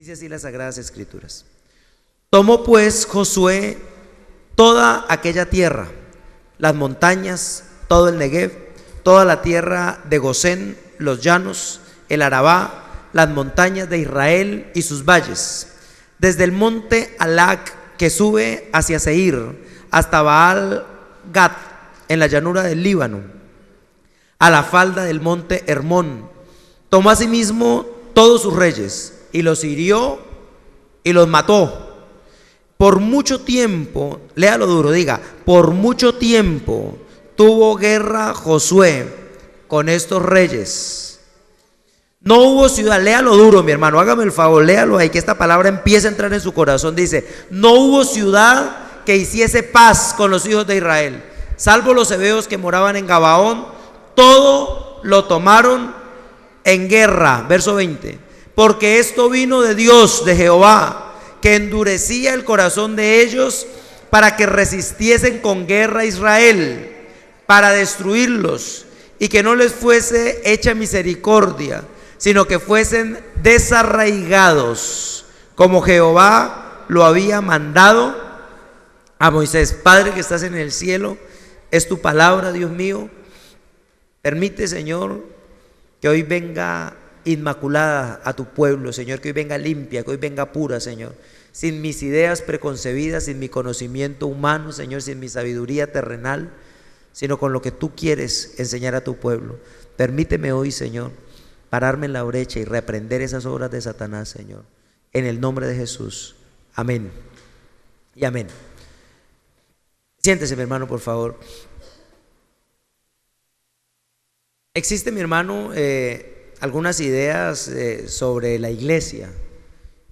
Dice así las Sagradas Escrituras: tomó pues Josué toda aquella tierra, las montañas, todo el Negev, toda la tierra de Gosén, los llanos, el Arabá, las montañas de Israel y sus valles, desde el monte Alac que sube hacia Seir, hasta Baal Gad, en la llanura del Líbano, a la falda del monte Hermón. Tomó asimismo todos sus reyes y los hirió y los mató. Por mucho tiempo, léalo duro, diga, por mucho tiempo tuvo guerra Josué con estos reyes. No hubo ciudad, léalo duro, mi hermano, hágame el favor, léalo ahí, que esta palabra empiece a entrar en su corazón. Dice: no hubo ciudad que hiciese paz con los hijos de Israel, salvo los heveos que moraban en Gabaón, todo lo tomaron en guerra. Verso 20: porque esto vino de Dios, de Jehová, que endurecía el corazón de ellos para que resistiesen con guerra a Israel, para destruirlos, y que no les fuese hecha misericordia, sino que fuesen desarraigados, como Jehová lo había mandado a Moisés. Padre que estás en el cielo, es tu palabra, Dios mío. Permite, Señor, que hoy venga inmaculada a tu pueblo, Señor, que hoy venga limpia, que hoy venga pura, Señor, sin mis ideas preconcebidas, sin mi conocimiento humano, Señor, sin mi sabiduría terrenal, sino con lo que tú quieres enseñar a tu pueblo. Permíteme hoy, Señor, pararme en la brecha y reprender esas obras de Satanás, Señor, en el nombre de Jesús. Amén y amén. Siéntese, mi hermano, por favor. Existe, mi hermano, algunas ideas sobre la iglesia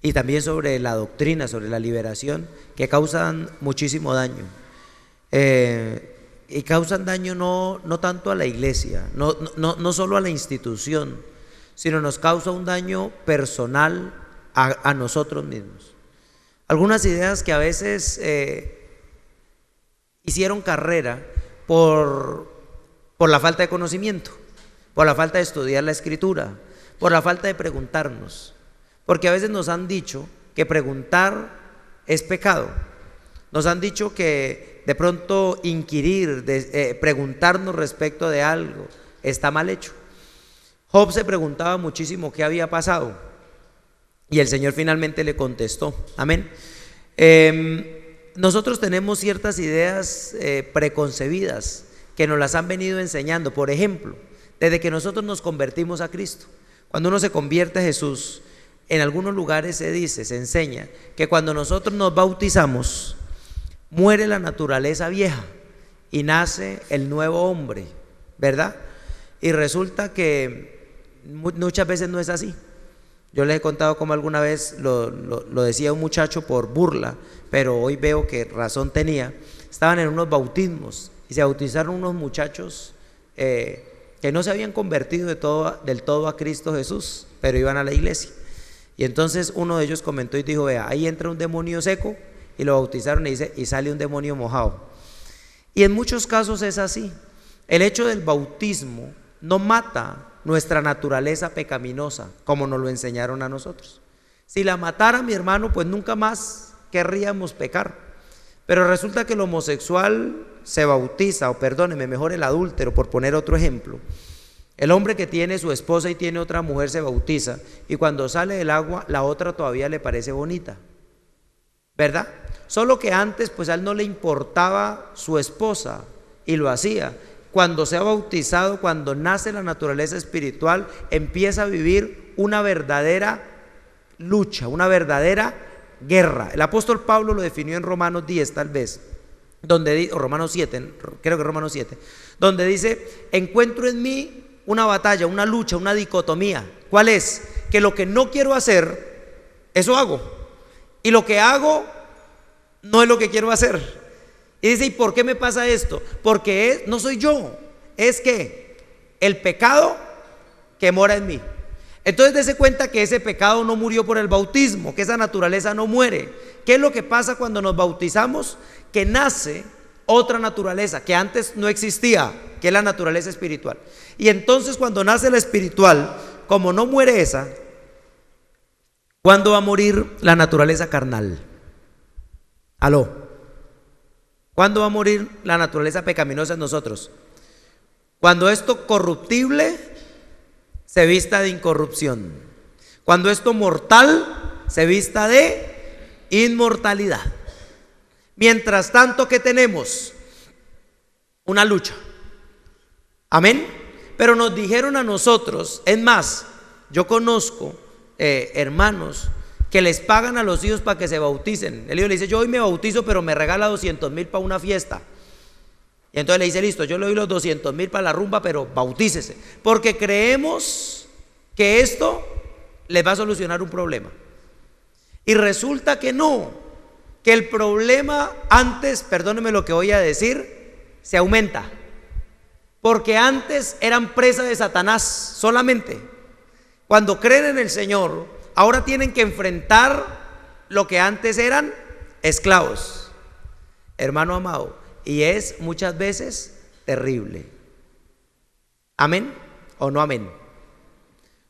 y también sobre la doctrina, sobre la liberación, que causan muchísimo daño. Y causan daño no tanto a la iglesia, no solo a la institución, sino nos causa un daño personal a nosotros mismos. Algunas ideas que a veces hicieron carrera por la falta de conocimiento, por la falta de estudiar la Escritura, por la falta de preguntarnos, porque a veces nos han dicho que preguntar es pecado. Nos han dicho que de pronto inquirir, preguntarnos respecto de algo está mal hecho. Job se preguntaba muchísimo qué había pasado y el Señor finalmente le contestó. Amén. Nosotros tenemos ciertas ideas preconcebidas que nos las han venido enseñando. Por ejemplo, desde que nosotros nos convertimos a Cristo, cuando uno se convierte a Jesús, en algunos lugares se enseña que cuando nosotros nos bautizamos, muere la naturaleza vieja y nace el nuevo hombre, ¿verdad? Y resulta que muchas veces no es así. Yo les he contado cómo alguna vez lo decía un muchacho por burla, pero hoy veo que razón tenía. Estaban en unos bautismos y se bautizaron unos muchachos que no se habían convertido del todo a Cristo Jesús, pero iban a la iglesia. Y entonces uno de ellos comentó y dijo: vea, ahí entra un demonio seco, y lo bautizaron y sale un demonio mojado. Y en muchos casos es así. El hecho del bautismo no mata nuestra naturaleza pecaminosa, como nos lo enseñaron a nosotros. Si la matara, mi hermano, pues nunca más querríamos pecar. Pero resulta que el homosexual se bautiza, o perdóneme, mejor el adúltero, por poner otro ejemplo. El hombre que tiene su esposa y tiene otra mujer se bautiza, y cuando sale del agua, la otra todavía le parece bonita, ¿verdad? Solo que antes pues a él no le importaba su esposa y lo hacía. Cuando se ha bautizado, cuando nace la naturaleza espiritual, empieza a vivir una verdadera lucha, una verdadera guerra. El apóstol Pablo lo definió en Romanos 10 tal vez, o Romanos 7, creo que Romanos 7, donde dice: encuentro en mí una batalla, una lucha, una dicotomía. ¿Cuál es? Que lo que no quiero hacer, eso hago, y lo que hago no es lo que quiero hacer. Y dice: ¿y por qué me pasa esto? Porque no soy yo, es que el pecado que mora en mí. Entonces dése cuenta que ese pecado no murió por el bautismo, que esa naturaleza no muere. ¿Qué es lo que pasa cuando nos bautizamos? Que nace otra naturaleza que antes no existía, que es la naturaleza espiritual. Y entonces cuando nace la espiritual, como no muere esa, ¿Cuándo va a morir la naturaleza carnal? Aló. ¿Cuándo va a morir la naturaleza pecaminosa en nosotros? Cuando esto corruptible se vista de incorrupción. Cuando esto mortal se vista de inmortalidad. Mientras tanto, ¿qué tenemos? Una lucha. Amén. Pero nos dijeron a nosotros, es más, yo conozco hermanos que les pagan a los hijos para que se bauticen. El hijo le dice: yo hoy me bautizo, pero me regala 200,000 para una fiesta. Y entonces le dice: listo, yo le doy los 200,000 para la rumba, pero bautícese, porque creemos que esto les va a solucionar un problema. Y resulta que no, que el problema antes, perdónenme lo que voy a decir, se aumenta. Porque antes eran presa de Satanás solamente. Cuando creen en el Señor, ahora tienen que enfrentar lo que antes eran esclavos, hermano amado, y es muchas veces terrible. ¿Amén o no amén?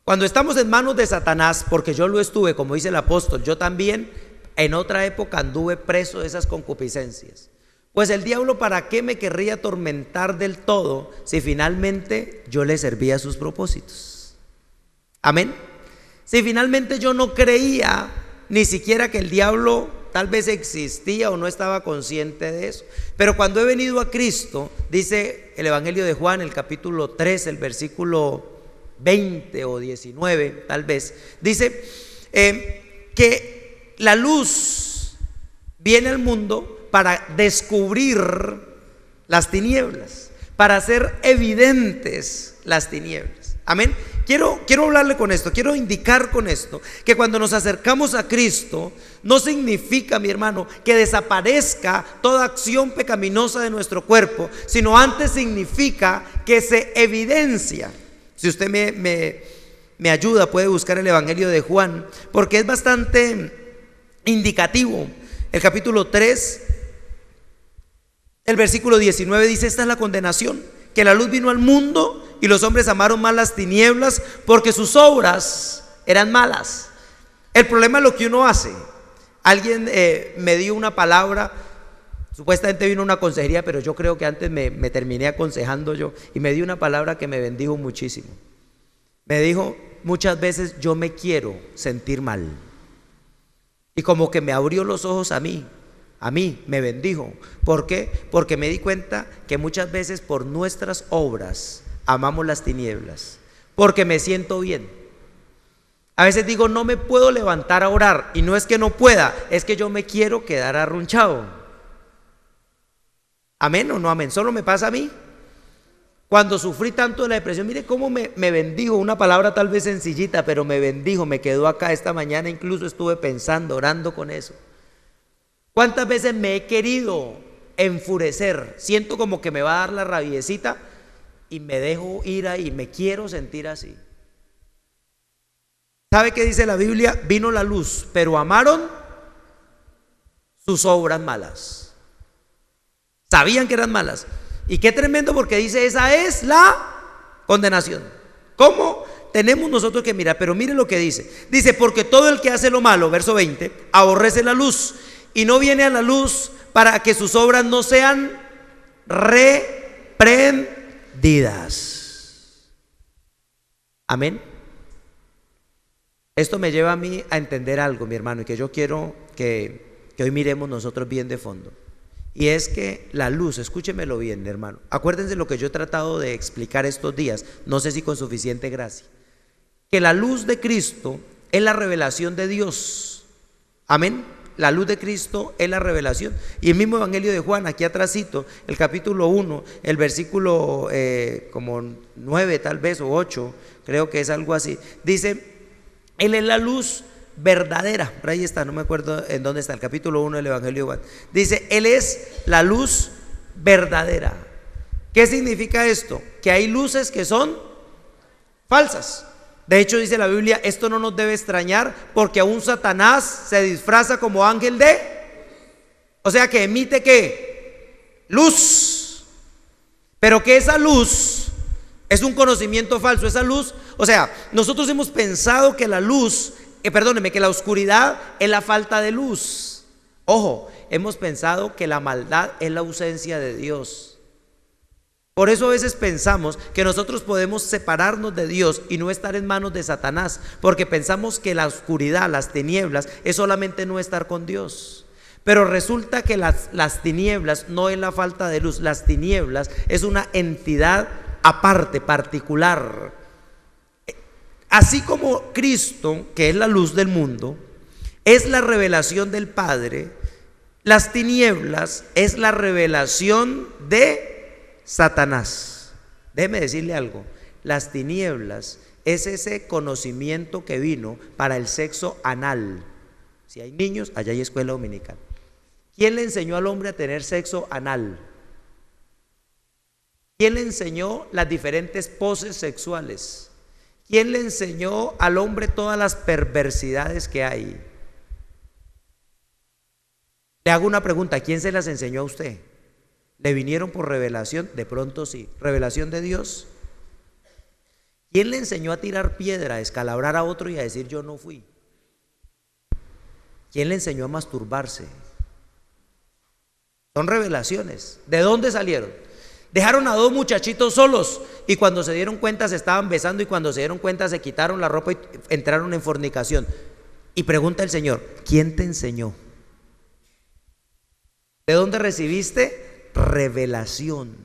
Cuando estamos en manos de Satanás, porque yo lo estuve, como dice el apóstol, yo también en otra época anduve preso de esas concupiscencias. Pues el diablo, ¿para qué me querría atormentar del todo si finalmente yo le servía a sus propósitos? Amén. Si finalmente yo no creía ni siquiera que el diablo tal vez existía o no estaba consciente de eso. Pero cuando he venido a Cristo, dice el Evangelio de Juan, el capítulo 3, el versículo 20 o 19 tal vez, dice que la luz viene al mundo para descubrir las tinieblas, para hacer evidentes las tinieblas. Amén. Quiero hablarle con esto, quiero indicar con esto que cuando nos acercamos a Cristo, no significa, mi hermano, que desaparezca toda acción pecaminosa de nuestro cuerpo, sino antes significa que se evidencia. Si usted me ayuda, puede buscar el Evangelio de Juan, porque es bastante indicativo. El capítulo 3, el versículo 19 dice: esta es la condenación, que la luz vino al mundo y los hombres amaron más las tinieblas porque sus obras eran malas. El problema es lo que uno hace. Alguien me dio una palabra, supuestamente vino a una consejería, pero yo creo que antes me terminé aconsejando yo, y me dio una palabra que me bendijo muchísimo. Me dijo: muchas veces yo me quiero sentir mal. Y como que me abrió los ojos a mí me bendijo. ¿Por qué? Porque me di cuenta que muchas veces por nuestras obras amamos las tinieblas, porque me siento bien. A veces digo: no me puedo levantar a orar, y no es que no pueda, es que yo me quiero quedar arrunchado. ¿Amén o no amén? Solo me pasa a mí. Cuando sufrí tanto de la depresión, mire cómo me bendijo, una palabra tal vez sencillita, pero me bendijo, me quedó acá esta mañana, incluso estuve pensando, orando con eso. ¿Cuántas veces me he querido enfurecer? Siento como que me va a dar la rabiecita y me dejo ir ahí, me quiero sentir así. ¿Sabe qué dice la Biblia? Vino la luz, pero amaron sus obras malas. Sabían que eran malas. Y qué tremendo, porque dice: esa es la condenación. ¿Cómo tenemos nosotros que mirar? Pero mire lo que dice. Dice: porque todo el que hace lo malo, verso 20, aborrece la luz y no viene a la luz para que sus obras no sean reprendidas. Amén. Esto me lleva a mí a entender algo, mi hermano, y que yo quiero que hoy miremos nosotros bien de fondo. Y es que la luz, escúchemelo bien, hermano, acuérdense lo que yo he tratado de explicar estos días, no sé si con suficiente gracia, que la luz de Cristo es la revelación de Dios. Amén. La luz de Cristo es la revelación. Y el mismo Evangelio de Juan, aquí atrásito, el capítulo 1, el versículo como 9 tal vez, o 8, creo que es algo así, dice: Él es la luz verdadera. Por ahí está, no me acuerdo en dónde está, el capítulo 1 del Evangelio de Juan. Dice: Él es la luz verdadera. ¿Qué significa esto? Que hay luces que son falsas. De hecho, dice la Biblia, esto no nos debe extrañar, porque aún Satanás se disfraza como ángel de, o sea que emite ¿qué? Luz. Pero que esa luz es un conocimiento falso. Esa luz, o sea, nosotros hemos pensado que la luz perdóneme, que la oscuridad es la falta de luz. Ojo, hemos pensado que la maldad es la ausencia de Dios. Por eso a veces pensamos que nosotros podemos separarnos de Dios y no estar en manos de Satanás, porque pensamos que la oscuridad, las tinieblas, es solamente no estar con Dios. Pero resulta que las tinieblas no es la falta de luz, las tinieblas es una entidad aparte, particular. Así como Cristo, que es la luz del mundo, es la revelación del Padre, las tinieblas es la revelación de Satanás. Déjeme decirle algo, las tinieblas es ese conocimiento que vino para el sexo anal. Si hay niños, allá hay escuela dominical. ¿Quién le enseñó al hombre a tener sexo anal? ¿Quién le enseñó las diferentes poses sexuales? ¿Quién le enseñó al hombre todas las perversidades que hay? Le hago una pregunta, ¿quién se las enseñó a usted? ¿Le vinieron por revelación? De pronto sí. ¿Revelación de Dios? ¿Quién le enseñó a tirar piedra, a escalabrar a otro y a decir yo no fui? ¿Quién le enseñó a masturbarse? Son revelaciones. ¿De dónde salieron? Dejaron a dos muchachitos solos y cuando se dieron cuenta se estaban besando y cuando se dieron cuenta se quitaron la ropa y entraron en fornicación. Y pregunta el Señor, ¿quién te enseñó? ¿De dónde recibiste? Revelación.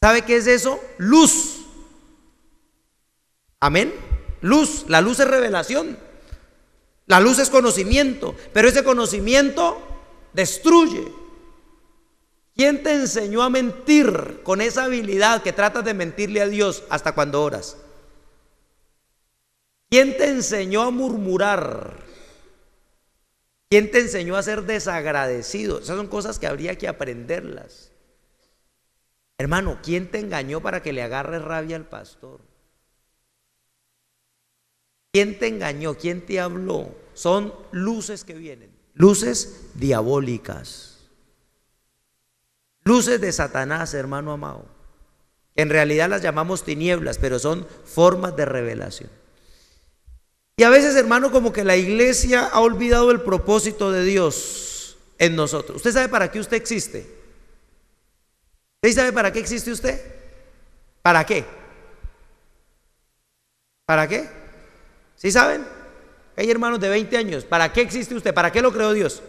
¿Sabe qué es eso? Luz. Amén. Luz. La luz es revelación. La luz es conocimiento, pero ese conocimiento destruye. ¿Quién te enseñó a mentir con esa habilidad que tratas de mentirle a Dios hasta cuando oras? ¿Quién te enseñó a murmurar? ¿Quién te enseñó a ser desagradecido? Esas son cosas que habría que aprenderlas. Hermano, ¿quién te engañó para que le agarre rabia al pastor? ¿Quién te engañó? ¿Quién te habló? Son luces que vienen, luces diabólicas. Luces de Satanás, hermano amado. En realidad las llamamos tinieblas, pero son formas de revelación. Y a veces, hermano, como que la iglesia ha olvidado el propósito de Dios en nosotros. ¿Usted sabe para qué usted existe? ¿Usted sabe para qué existe usted? ¿Para qué? ¿Para qué? ¿Sí saben? Hay hermanos de 20 años. ¿Para qué existe usted? ¿Para qué lo creó Dios?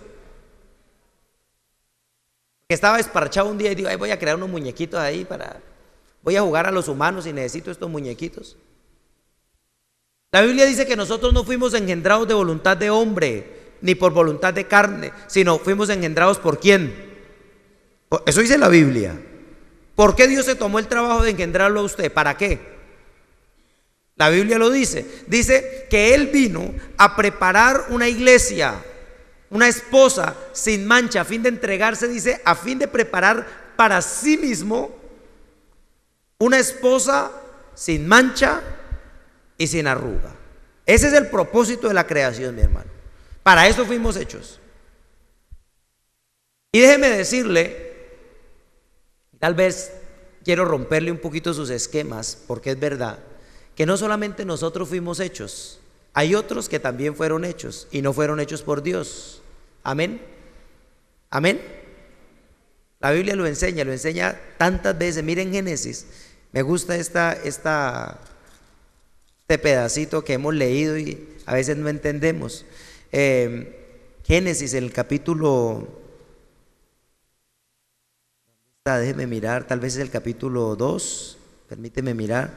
Que estaba esparchado un día y digo, ay, voy a crear unos muñequitos ahí voy a jugar a los humanos y necesito estos muñequitos. La Biblia dice que nosotros no fuimos engendrados de voluntad de hombre, ni por voluntad de carne, sino fuimos engendrados ¿por quién? Eso dice la Biblia. ¿Por qué Dios se tomó el trabajo de engendrarlo a usted? ¿Para qué? La Biblia lo dice. Dice que Él vino a preparar una iglesia, una esposa sin mancha, a fin de entregarse, dice, a fin de preparar para sí mismo una esposa sin mancha y sin arruga. Ese es el propósito de la creación, mi hermano. Para eso fuimos hechos. Y déjeme decirle, tal vez quiero romperle un poquito sus esquemas, porque es verdad, que no solamente nosotros fuimos hechos, hay otros que también fueron hechos y no fueron hechos por Dios. Amén. Amén. La Biblia lo enseña tantas veces. Miren Génesis. Me gusta este pedacito que hemos leído y a veces no entendemos. Génesis, el capítulo, déjeme mirar, tal vez es el capítulo 2. Permíteme mirar.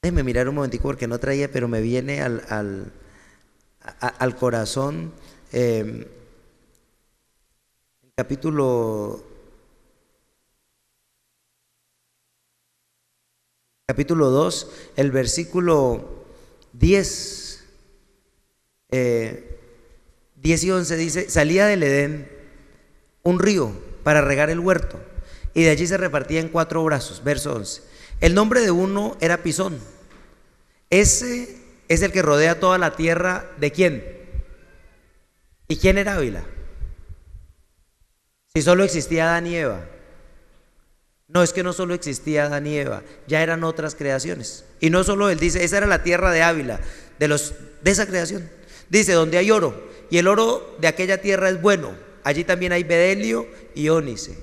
Déjeme mirar un momentico porque no traía, pero me viene al corazón el capítulo 2, el versículo 10, 10 y 11 dice: salía del Edén un río para regar el huerto, y de allí se repartía en 4 brazos. Verso 11. El nombre de uno era Pisón. Ese es el que rodea toda la tierra. ¿De quién? ¿Y quién era Ávila? Si solo existía Adán y Eva. No, es que no solo existía Adán y Eva, ya eran otras creaciones. Y no solo él dice, esa era la tierra de Ávila, de esa creación. Dice, donde hay oro, y el oro de aquella tierra es bueno, allí también hay bedelio y ónice.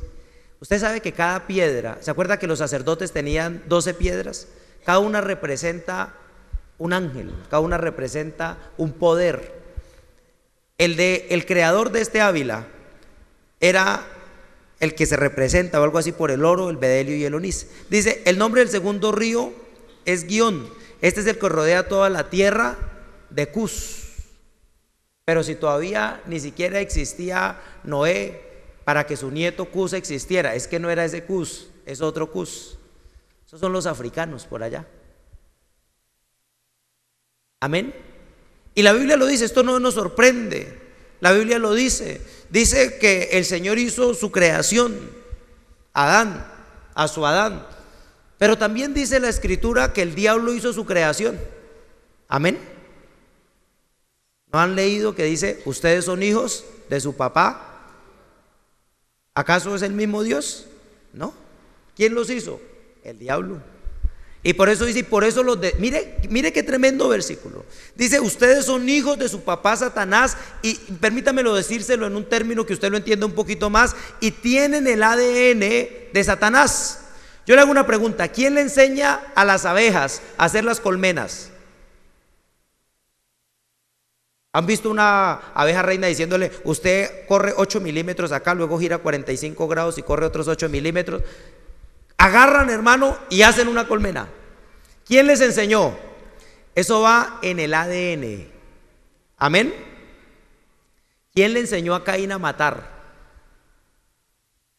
Usted sabe que cada piedra, ¿se acuerda que los sacerdotes tenían 12 piedras? Cada una representa un ángel, cada una representa un poder. El creador de este Ávila era el que se representa o algo así por el oro, el bedelio y el ónice. Dice, el nombre del segundo río es Gihón. Este es el que rodea toda la tierra de Cus. Pero si todavía ni siquiera existía Noé para que su nieto Cus existiera, es que no era ese Cus, es otro Cus. Esos son los africanos por allá. Amén. Y la Biblia lo dice, esto no nos sorprende. La Biblia lo dice. Dice que el Señor hizo su creación, Adán, a su Adán. Pero también dice la Escritura que el diablo hizo su creación. Amén. ¿No han leído que dice, ustedes son hijos de su papá? ¿Acaso es el mismo Dios? No. ¿Quién los hizo? El diablo. Y por eso dice, y por eso mire qué tremendo versículo. Dice, ustedes son hijos de su papá Satanás, y permítamelo decírselo en un término que usted lo entienda un poquito más, y tienen el ADN de Satanás. Yo le hago una pregunta, ¿quién le enseña a las abejas a hacer las colmenas? ¿Han visto una abeja reina diciéndole, usted corre 8 milímetros acá, luego gira 45 grados y corre otros 8 milímetros? Agarran, hermano, y hacen una colmena. ¿Quién les enseñó? Eso va en el ADN. Amén. ¿Quién le enseñó a Caín a matar?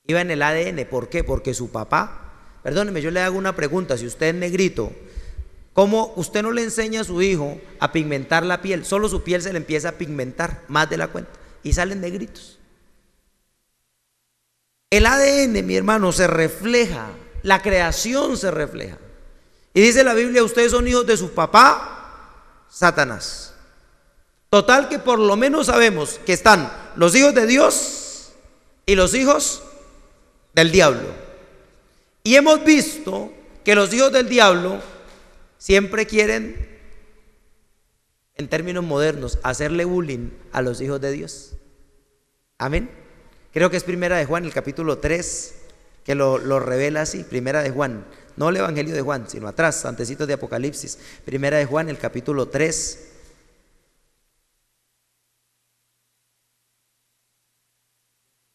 Iba en el ADN. ¿Por qué? Porque su papá, perdóneme, yo le hago una pregunta, si usted es negrito, ¿cómo usted no le enseña a su hijo a pigmentar la piel? Solo su piel se le empieza a pigmentar más de la cuenta y salen negritos. El ADN, mi hermano, se refleja, la creación se refleja. Y dice la Biblia, ustedes son hijos de su papá, Satanás. Total que por lo menos sabemos que están los hijos de Dios y los hijos del diablo. Y hemos visto que los hijos del diablo siempre quieren, en términos modernos, hacerle bullying a los hijos de Dios. Amén. Creo que es Primera de Juan, el capítulo 3, que lo revela así. Primera de Juan, no el Evangelio de Juan, sino atrás, antecitos de Apocalipsis. Primera de Juan, el capítulo 3.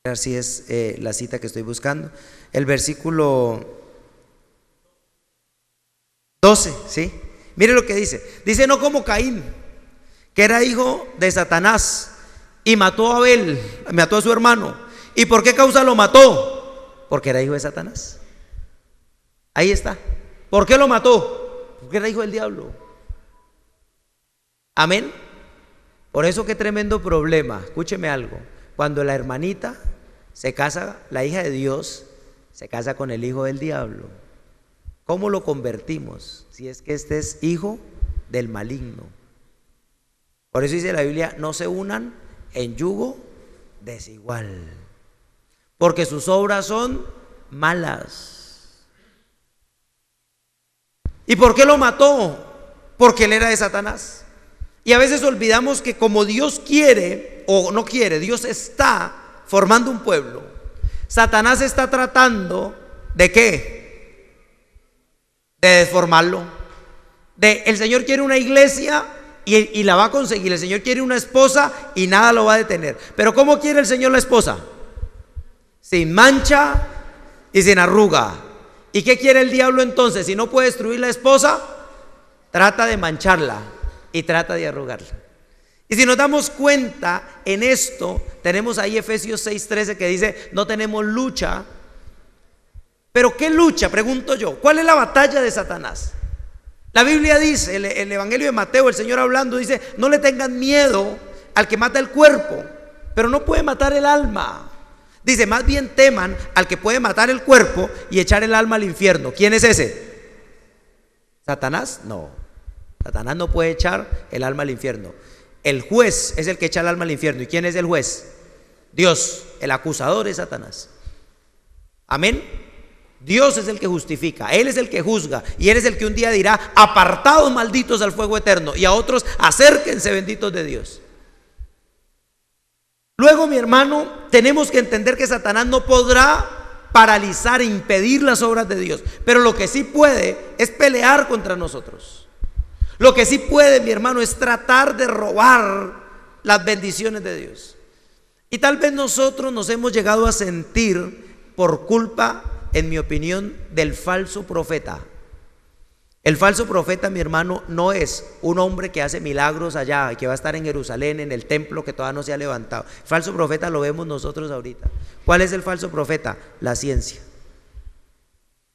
A ver si es la cita que estoy buscando. El versículo 12, ¿sí? Mire lo que dice. Dice, no como Caín, que era hijo de Satanás y mató a Abel, mató a su hermano. ¿Y por qué causa lo mató? Porque era hijo de Satanás. Ahí está. ¿Por qué lo mató? Porque era hijo del diablo. Amén. Por eso qué tremendo problema. Escúcheme algo. Cuando la hermanita se casa, la hija de Dios se casa con el hijo del diablo, ¿cómo lo convertimos? Si es que este es hijo del maligno. Por eso dice la Biblia, no se unan en yugo desigual, porque sus obras son malas. ¿Y por qué lo mató? Porque él era de Satanás. Y a veces olvidamos que como Dios quiere o no quiere, Dios está formando un pueblo. Satanás está tratando ¿de qué? De deformarlo. El Señor quiere una iglesia y la va a conseguir. El Señor quiere una esposa y nada lo va a detener. Pero ¿cómo quiere el Señor la esposa? Sin mancha y sin arruga. ¿Y qué quiere el diablo entonces? Si no puede destruir la esposa, trata de mancharla y trata de arrugarla. Y si nos damos cuenta en esto, tenemos ahí Efesios 6:13 que dice, no tenemos lucha. ¿Pero qué lucha? Pregunto yo. ¿Cuál es la batalla de Satanás? La Biblia dice, el Evangelio de Mateo, el Señor hablando, dice, no le tengan miedo al que mata el cuerpo, pero no puede matar el alma. Dice, más bien teman al que puede matar el cuerpo y echar el alma al infierno. ¿Quién es ese? ¿Satanás? No. Satanás no puede echar el alma al infierno. El juez es el que echa el alma al infierno. ¿Y quién es el juez? Dios. El acusador es Satanás. Amén. Dios es el que justifica, Él es el que juzga, y Él es el que un día dirá: apartados malditos al fuego eterno, y a otros: acérquense benditos de Dios. Luego, mi hermano, tenemos que entender que Satanás no podrá paralizar e impedir las obras de Dios, pero lo que sí puede es pelear contra nosotros. Lo que sí puede, mi hermano, es tratar de robar las bendiciones de Dios. Y tal vez nosotros nos hemos llegado a sentir por culpa, en mi opinión, del falso profeta. El falso profeta, mi hermano, no es un hombre que hace milagros allá y que va a estar en Jerusalén, en el templo que todavía no se ha levantado. El falso profeta lo vemos nosotros ahorita. ¿Cuál es el falso profeta? La ciencia.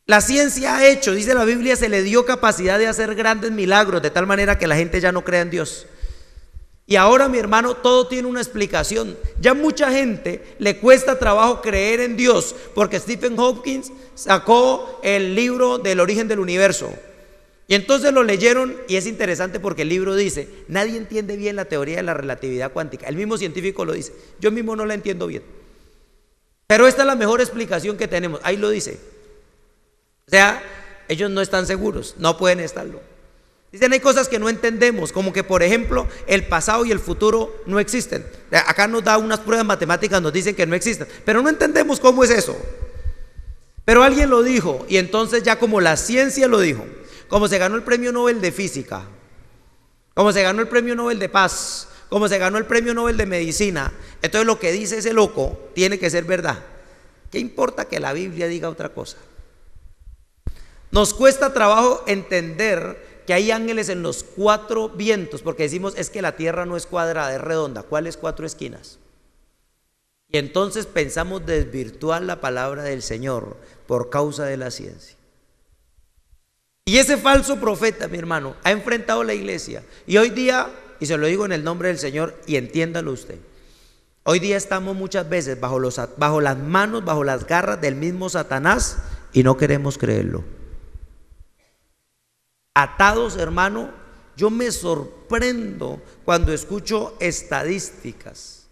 La ciencia ha hecho, dice la Biblia, se le dio capacidad de hacer grandes milagros, de tal manera que la gente ya no crea en Dios. Y ahora, mi hermano, todo tiene una explicación. Ya mucha gente le cuesta trabajo creer en Dios, porque Stephen Hawking sacó el libro del origen del universo. Y entonces lo leyeron, y es interesante porque el libro dice: nadie entiende bien la teoría de la relatividad cuántica. El mismo científico lo dice, yo mismo no la entiendo bien, pero esta es la mejor explicación que tenemos. Ahí lo dice. O sea, ellos no están seguros, no pueden estarlo. Dicen: hay cosas que no entendemos, como que, por ejemplo, el pasado y el futuro no existen. Acá nos da unas pruebas matemáticas, nos dicen que no existen, pero no entendemos cómo es eso. Pero alguien lo dijo, y entonces, ya como la ciencia lo dijo, como se ganó el premio Nobel de Física, como se ganó el premio Nobel de Paz, como se ganó el premio Nobel de Medicina, entonces lo que dice ese loco tiene que ser verdad. ¿Qué importa que la Biblia diga otra cosa? Nos cuesta trabajo entender que hay ángeles en los cuatro vientos, porque decimos: es que la tierra no es cuadrada, es redonda. ¿Cuáles cuatro esquinas? Y entonces pensamos desvirtuar la palabra del Señor por causa de la ciencia. Y ese falso profeta, mi hermano, ha enfrentado la iglesia. Y hoy día, y se lo digo en el nombre del Señor, y entiéndalo usted, hoy día estamos muchas veces bajo las manos, bajo las garras del mismo Satanás, y no queremos creerlo. Atados, hermano. Yo me sorprendo cuando escucho estadísticas.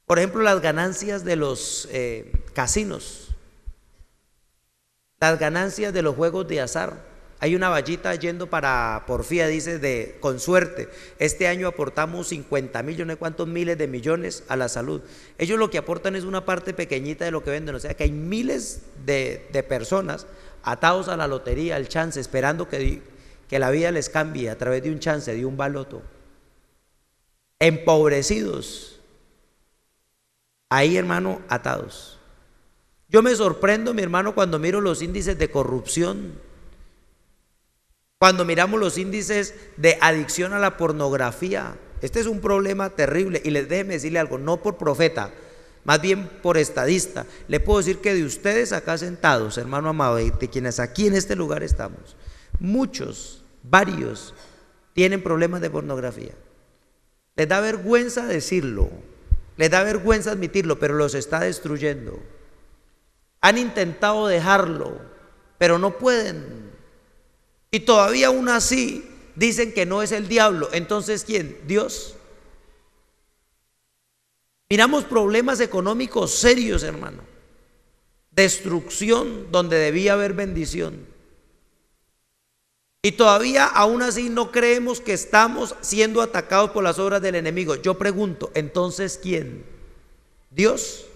Por ejemplo, las ganancias de los casinos, las ganancias de los juegos de azar. Hay una vallita yendo para Porfía, dice, con suerte, este año aportamos 50.000, yo no sé cuántos miles de millones a la salud. Ellos lo que aportan es una parte pequeñita de lo que venden. O sea que hay miles de personas atados a la lotería, al chance, esperando que la vida les cambie a través de un chance, de un baloto. Empobrecidos, ahí, hermano, atados. Yo me sorprendo, mi hermano, cuando miro los índices de corrupción, cuando miramos los índices de adicción a la pornografía. Este es un problema terrible, y déjeme decirle algo, no por profeta, más bien por estadista. Le puedo decir que de ustedes acá sentados, hermano amado, de quienes aquí en este lugar estamos, muchos, varios, tienen problemas de pornografía. Les da vergüenza decirlo, les da vergüenza admitirlo, pero los está destruyendo. Han intentado dejarlo, pero no pueden. Y todavía aún así dicen que no es el diablo. Entonces, ¿quién? Dios. Miramos problemas económicos serios, hermano. Destrucción donde debía haber bendición. Y todavía aún así no creemos que estamos siendo atacados por las obras del enemigo. Yo pregunto, ¿entonces quién? ¿Dios?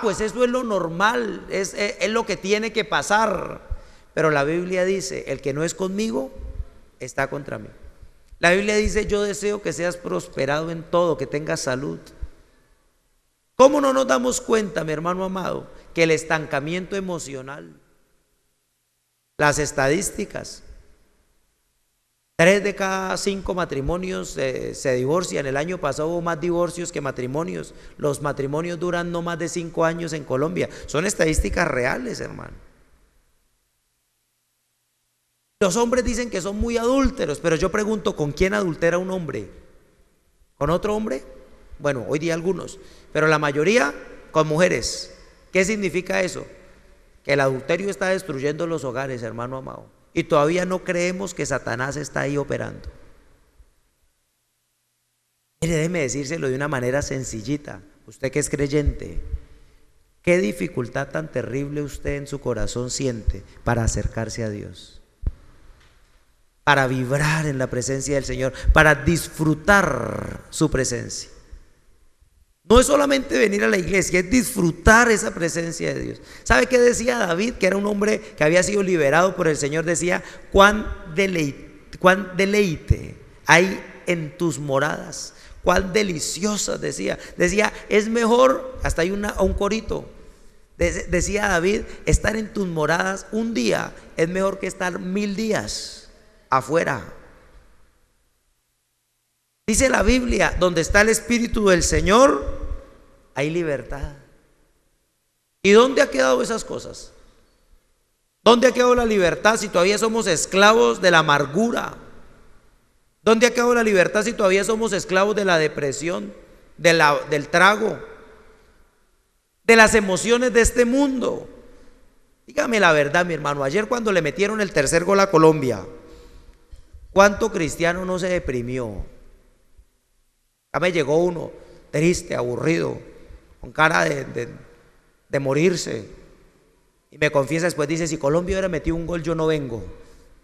Pues eso es lo normal, es lo que tiene que pasar. Pero la Biblia dice: el que no es conmigo está contra mí. La Biblia dice: yo deseo que seas prosperado en todo, que tengas salud. ¿Cómo no nos damos cuenta, mi hermano amado, que el estancamiento emocional, las estadísticas, 3 de cada 5 matrimonios se divorcian? El año pasado hubo más divorcios que matrimonios. Los matrimonios duran no más de 5 años en Colombia. Son estadísticas reales, hermano. Los hombres dicen que son muy adúlteros, pero yo pregunto: ¿con quién adultera un hombre? ¿Con otro hombre? Bueno, hoy día algunos, pero la mayoría con mujeres. ¿Qué significa eso? Que el adulterio está destruyendo los hogares, hermano amado, y todavía no creemos que Satanás está ahí operando. Mire, déjeme decírselo de una manera sencillita, usted que es creyente, ¿Qué dificultad tan terrible usted en su corazón siente para acercarse a Dios? Para vibrar en la presencia del Señor, para disfrutar su presencia. No es solamente venir a la iglesia, es disfrutar esa presencia de Dios. ¿Sabe qué decía David? Que era un hombre que había sido liberado por el Señor. Decía: cuán deleite hay en tus moradas, cuán deliciosas, decía. Decía, es mejor, hasta hay un corito. Decía David: estar en tus moradas un día es mejor que estar 1000 días afuera. Dice la Biblia: donde está el Espíritu del Señor, hay libertad. ¿Y dónde ha quedado esas cosas? ¿Dónde ha quedado la libertad si todavía somos esclavos de la amargura? ¿Dónde ha quedado la libertad si todavía somos esclavos de la depresión, del trago, de las emociones de este mundo? Dígame la verdad, mi hermano. Ayer, cuando le metieron el tercer gol a Colombia, ¿cuánto cristiano no se deprimió? Ya me llegó uno triste, aburrido, con cara de morirse, y me confiesa después, dice: si Colombia hubiera metido un gol, yo no vengo,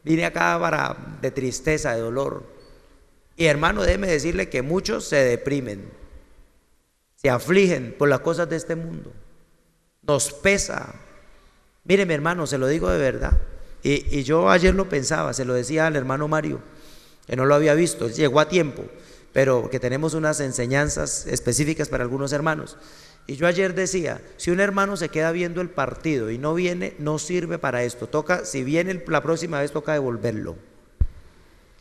vine acá de tristeza, de dolor. Y hermano, déjeme decirle que muchos se deprimen, se afligen por las cosas de este mundo. Nos pesa. Mire, mi hermano, se lo digo de verdad, y yo ayer lo pensaba, se lo decía al hermano Mario, que no lo había visto, llegó a tiempo, pero que tenemos unas enseñanzas específicas para algunos hermanos. Y yo ayer decía: si un hermano se queda viendo el partido y no viene, no sirve para esto. Toca, si viene la próxima vez, toca devolverlo.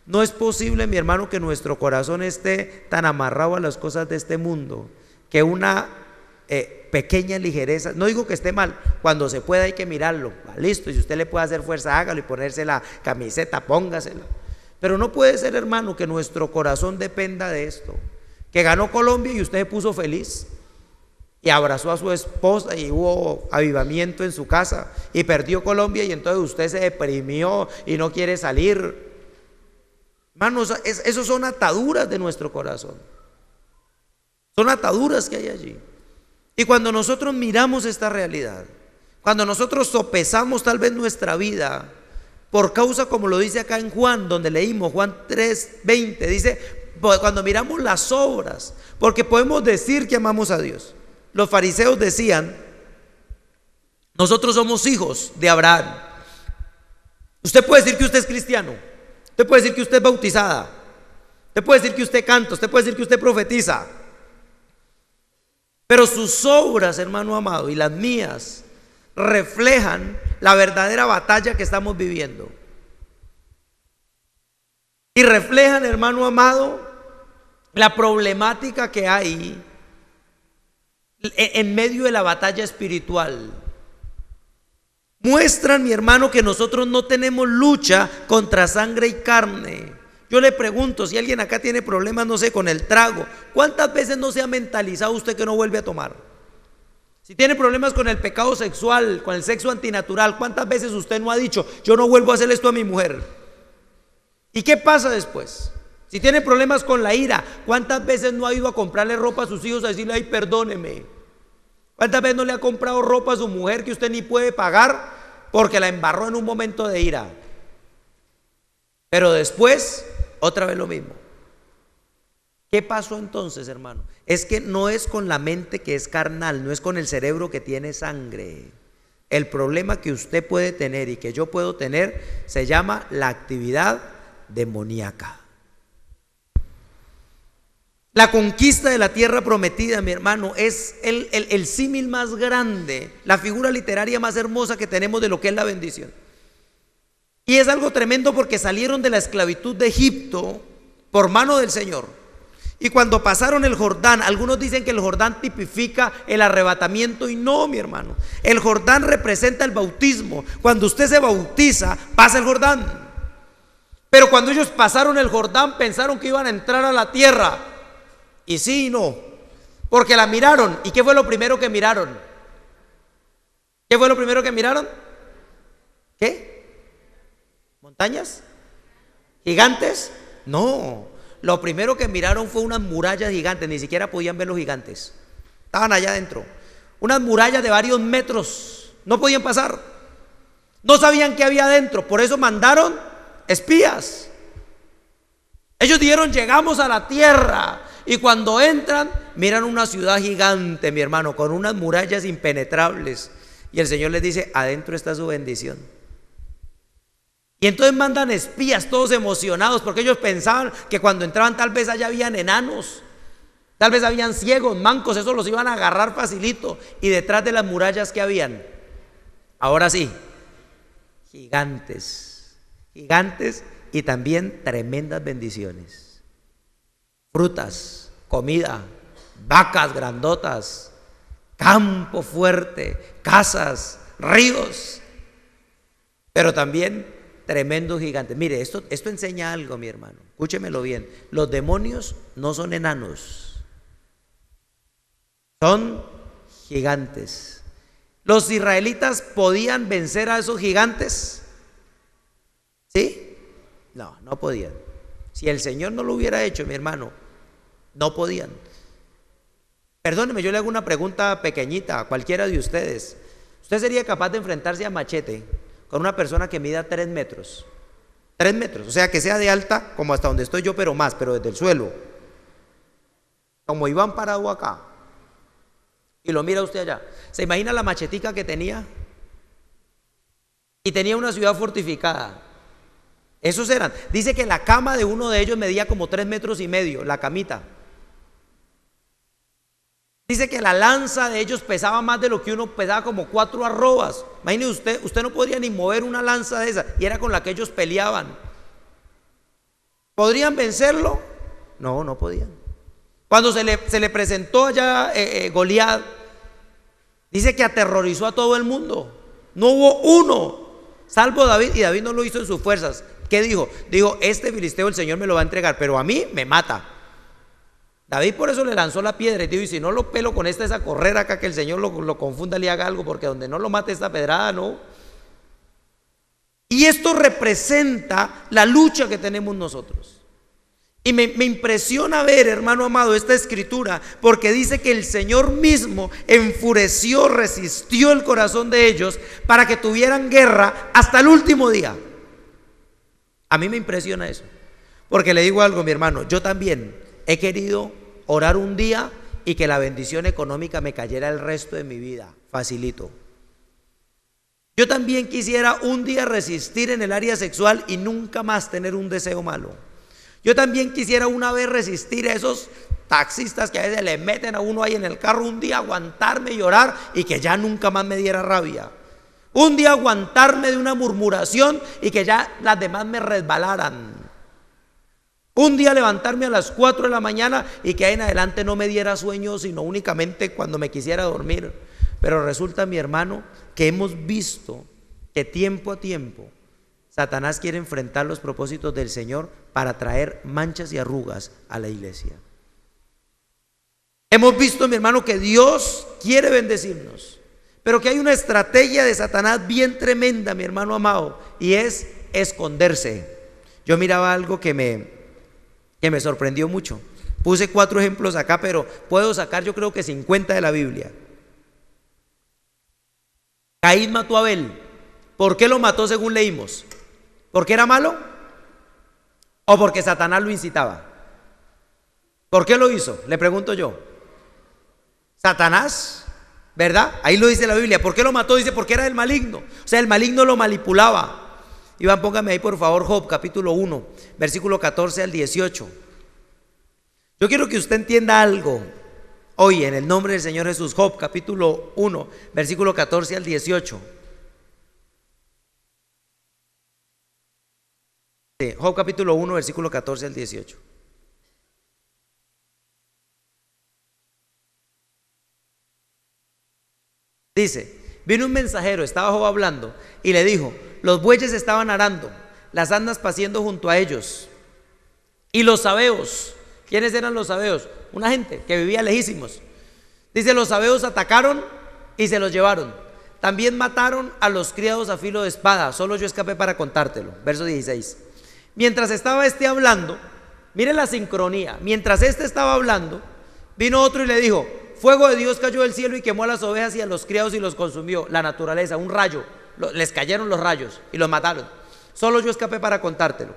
No es posible, mi hermano, que nuestro corazón esté tan amarrado a las cosas de este mundo, que una pequeña ligereza, no digo que esté mal, cuando se pueda hay que mirarlo, listo, y si usted le puede hacer fuerza, hágalo, y ponerse la camiseta, póngasela. Pero no puede ser, hermano, que nuestro corazón dependa de esto. Que ganó Colombia y usted se puso feliz y abrazó a su esposa y hubo avivamiento en su casa, y perdió Colombia y entonces usted se deprimió y no quiere salir. Hermanos, esos son ataduras de nuestro corazón. Son ataduras que hay allí. Y cuando nosotros miramos esta realidad, cuando nosotros sopesamos tal vez nuestra vida, por causa, como lo dice acá en Juan, donde leímos Juan 3:20, dice: cuando miramos las obras, porque podemos decir que amamos a Dios. Los fariseos decían: nosotros somos hijos de Abraham. Usted puede decir que usted es cristiano, usted puede decir que usted es bautizada, usted puede decir que usted canta, usted puede decir que usted profetiza, pero sus obras, hermano amado, y las mías reflejan la verdadera batalla que estamos viviendo, y reflejan, hermano amado, la problemática que hay en medio de la batalla espiritual. Muestran, mi hermano, que nosotros no tenemos lucha contra sangre y carne. Yo le pregunto, si alguien acá tiene problemas, no sé, con el trago, ¿cuántas veces no se ha mentalizado usted que no vuelve a tomar? Si tiene problemas con el pecado sexual, con el sexo antinatural, ¿cuántas veces usted no ha dicho: yo no vuelvo a hacer esto a mi mujer? ¿Y qué pasa después? Si tiene problemas con la ira, ¿cuántas veces no ha ido a comprarle ropa a sus hijos, a decirle: ay, perdóneme? ¿Cuántas veces no le ha comprado ropa a su mujer que usted ni puede pagar porque la embarró en un momento de ira? Pero después, otra vez lo mismo. ¿Qué pasó entonces, hermano? Es que no es con la mente que es carnal, no es con el cerebro que tiene sangre. El problema que usted puede tener y que yo puedo tener se llama la actividad demoníaca. La conquista de la tierra prometida, mi hermano, es el símil más grande, la figura literaria más hermosa que tenemos de lo que es la bendición. Y es algo tremendo porque salieron de la esclavitud de Egipto por mano del Señor. Y cuando pasaron el Jordán, algunos dicen que el Jordán tipifica el arrebatamiento, y no, mi hermano. El Jordán representa el bautismo. Cuando usted se bautiza, pasa el Jordán. Pero cuando ellos pasaron el Jordán, pensaron que iban a entrar a la tierra. Y sí y no, porque la miraron. ¿Y qué fue lo primero que miraron? ¿Qué fue lo primero que miraron? ¿Qué? ¿Montañas? ¿Gigantes? No, lo primero que miraron fue unas murallas gigantes. Ni siquiera podían ver los gigantes, estaban allá adentro. unas murallas de varios metros, no podían pasar, no sabían qué había adentro, por eso mandaron espías. Ellos dijeron: llegamos a la tierra, y cuando entran, miran una ciudad gigante, mi hermano, con unas murallas impenetrables, y el Señor les dice: adentro está su bendición. Y entonces mandan espías, todos emocionados, porque ellos pensaban que cuando entraban tal vez allá habían enanos, tal vez habían ciegos, mancos, eso los iban a agarrar facilito. Y detrás de las murallas, ¿qué habían? Ahora sí, gigantes, gigantes, y también tremendas bendiciones. Frutas, comida, vacas grandotas, campo fuerte, casas, ríos, pero también tremendos gigantes. Mire, esto enseña algo, mi hermano, escúchemelo bien. Los demonios no son enanos, son gigantes. ¿Los israelitas podían vencer a esos gigantes? ¿Sí? No, no podían. Si el Señor no lo hubiera hecho, mi hermano, no podían. Perdóneme, yo le hago una pregunta pequeñita a cualquiera de ustedes. ¿Usted sería capaz de enfrentarse a machete con una persona que mida 3 metros? 3 metros, o sea, que sea de alta como hasta donde estoy yo, pero más, pero desde el suelo, como Iván parado acá, y lo mira usted allá. ¿Se imagina la machetica que tenía? Y tenía una ciudad fortificada. Esos eran, dice que la cama de uno de ellos medía como 3 metros y medio, la camita. Dice que la lanza de ellos pesaba más de lo que uno pesaba, como 4 arrobas. Imagínese usted no podría ni mover una lanza de esa, y era con la que ellos peleaban. ¿Podrían vencerlo? No, no podían. Cuando se le presentó allá Goliat, dice que aterrorizó a todo el mundo. No hubo uno, salvo David, y David no lo hizo en sus fuerzas. ¿Qué dijo? Dijo: este filisteo el Señor me lo va a entregar, pero a mí me mata. David por eso le lanzó la piedra y dijo: y si no lo pelo con esa correr acá, que el Señor lo confunda y le haga algo, porque donde no lo mate esta pedrada, no. Y esto representa la lucha que tenemos nosotros. Y me impresiona ver, hermano amado, esta escritura, porque dice que el Señor mismo enfureció, resistió el corazón de ellos para que tuvieran guerra hasta el último día. A mí me impresiona eso, porque le digo algo, mi hermano, yo también he querido orar un día y que la bendición económica me cayera el resto de mi vida, facilito. Yo también quisiera un día resistir en el área sexual y nunca más tener un deseo malo. Yo también quisiera una vez resistir a esos taxistas que a veces le meten a uno ahí en el carro, un día aguantarme y llorar y que ya nunca más me diera rabia. Un día aguantarme de una murmuración y que ya las demás me resbalaran. Un día levantarme a las 4 de la mañana y que ahí en adelante no me diera sueño, sino únicamente cuando me quisiera dormir. Pero resulta, mi hermano, que hemos visto que tiempo a tiempo Satanás quiere enfrentar los propósitos del Señor para traer manchas y arrugas a la iglesia. Hemos visto, mi hermano, que Dios quiere bendecirnos, pero que hay una estrategia de Satanás bien tremenda, mi hermano amado, y es esconderse. Yo miraba algo que me sorprendió mucho. Puse 4 ejemplos acá, pero puedo sacar yo creo que 50 de la Biblia. Caín mató a Abel. ¿Por qué lo mató según leímos? ¿Porque era malo? ¿O porque Satanás lo incitaba? ¿Por qué lo hizo? Le pregunto yo. Satanás, ¿verdad? Ahí lo dice la Biblia. ¿Por qué lo mató? Dice: porque era el maligno. O sea, el maligno lo manipulaba. Iván, póngame ahí por favor Job capítulo 1, versículo 14 al 18. Yo quiero que usted entienda algo hoy en el nombre del Señor Jesús. Job capítulo 1, versículo 14 al 18. Job capítulo 1, versículo 14 al 18. Dice: vino un mensajero, estaba Job hablando, y le dijo: los bueyes estaban arando, las asnas paciendo junto a ellos, y los sabeos. ¿Quiénes eran los sabeos? Una gente que vivía lejísimos. Dice: los sabeos atacaron y se los llevaron. También mataron a los criados a filo de espada. Solo yo escapé para contártelo. Verso 16. Mientras estaba hablando, mire la sincronía. Mientras estaba hablando, vino otro y le dijo: fuego de Dios cayó del cielo y quemó a las ovejas y a los criados y los consumió. La naturaleza, un rayo, les cayeron los rayos y los mataron. Solo yo escapé para contártelo.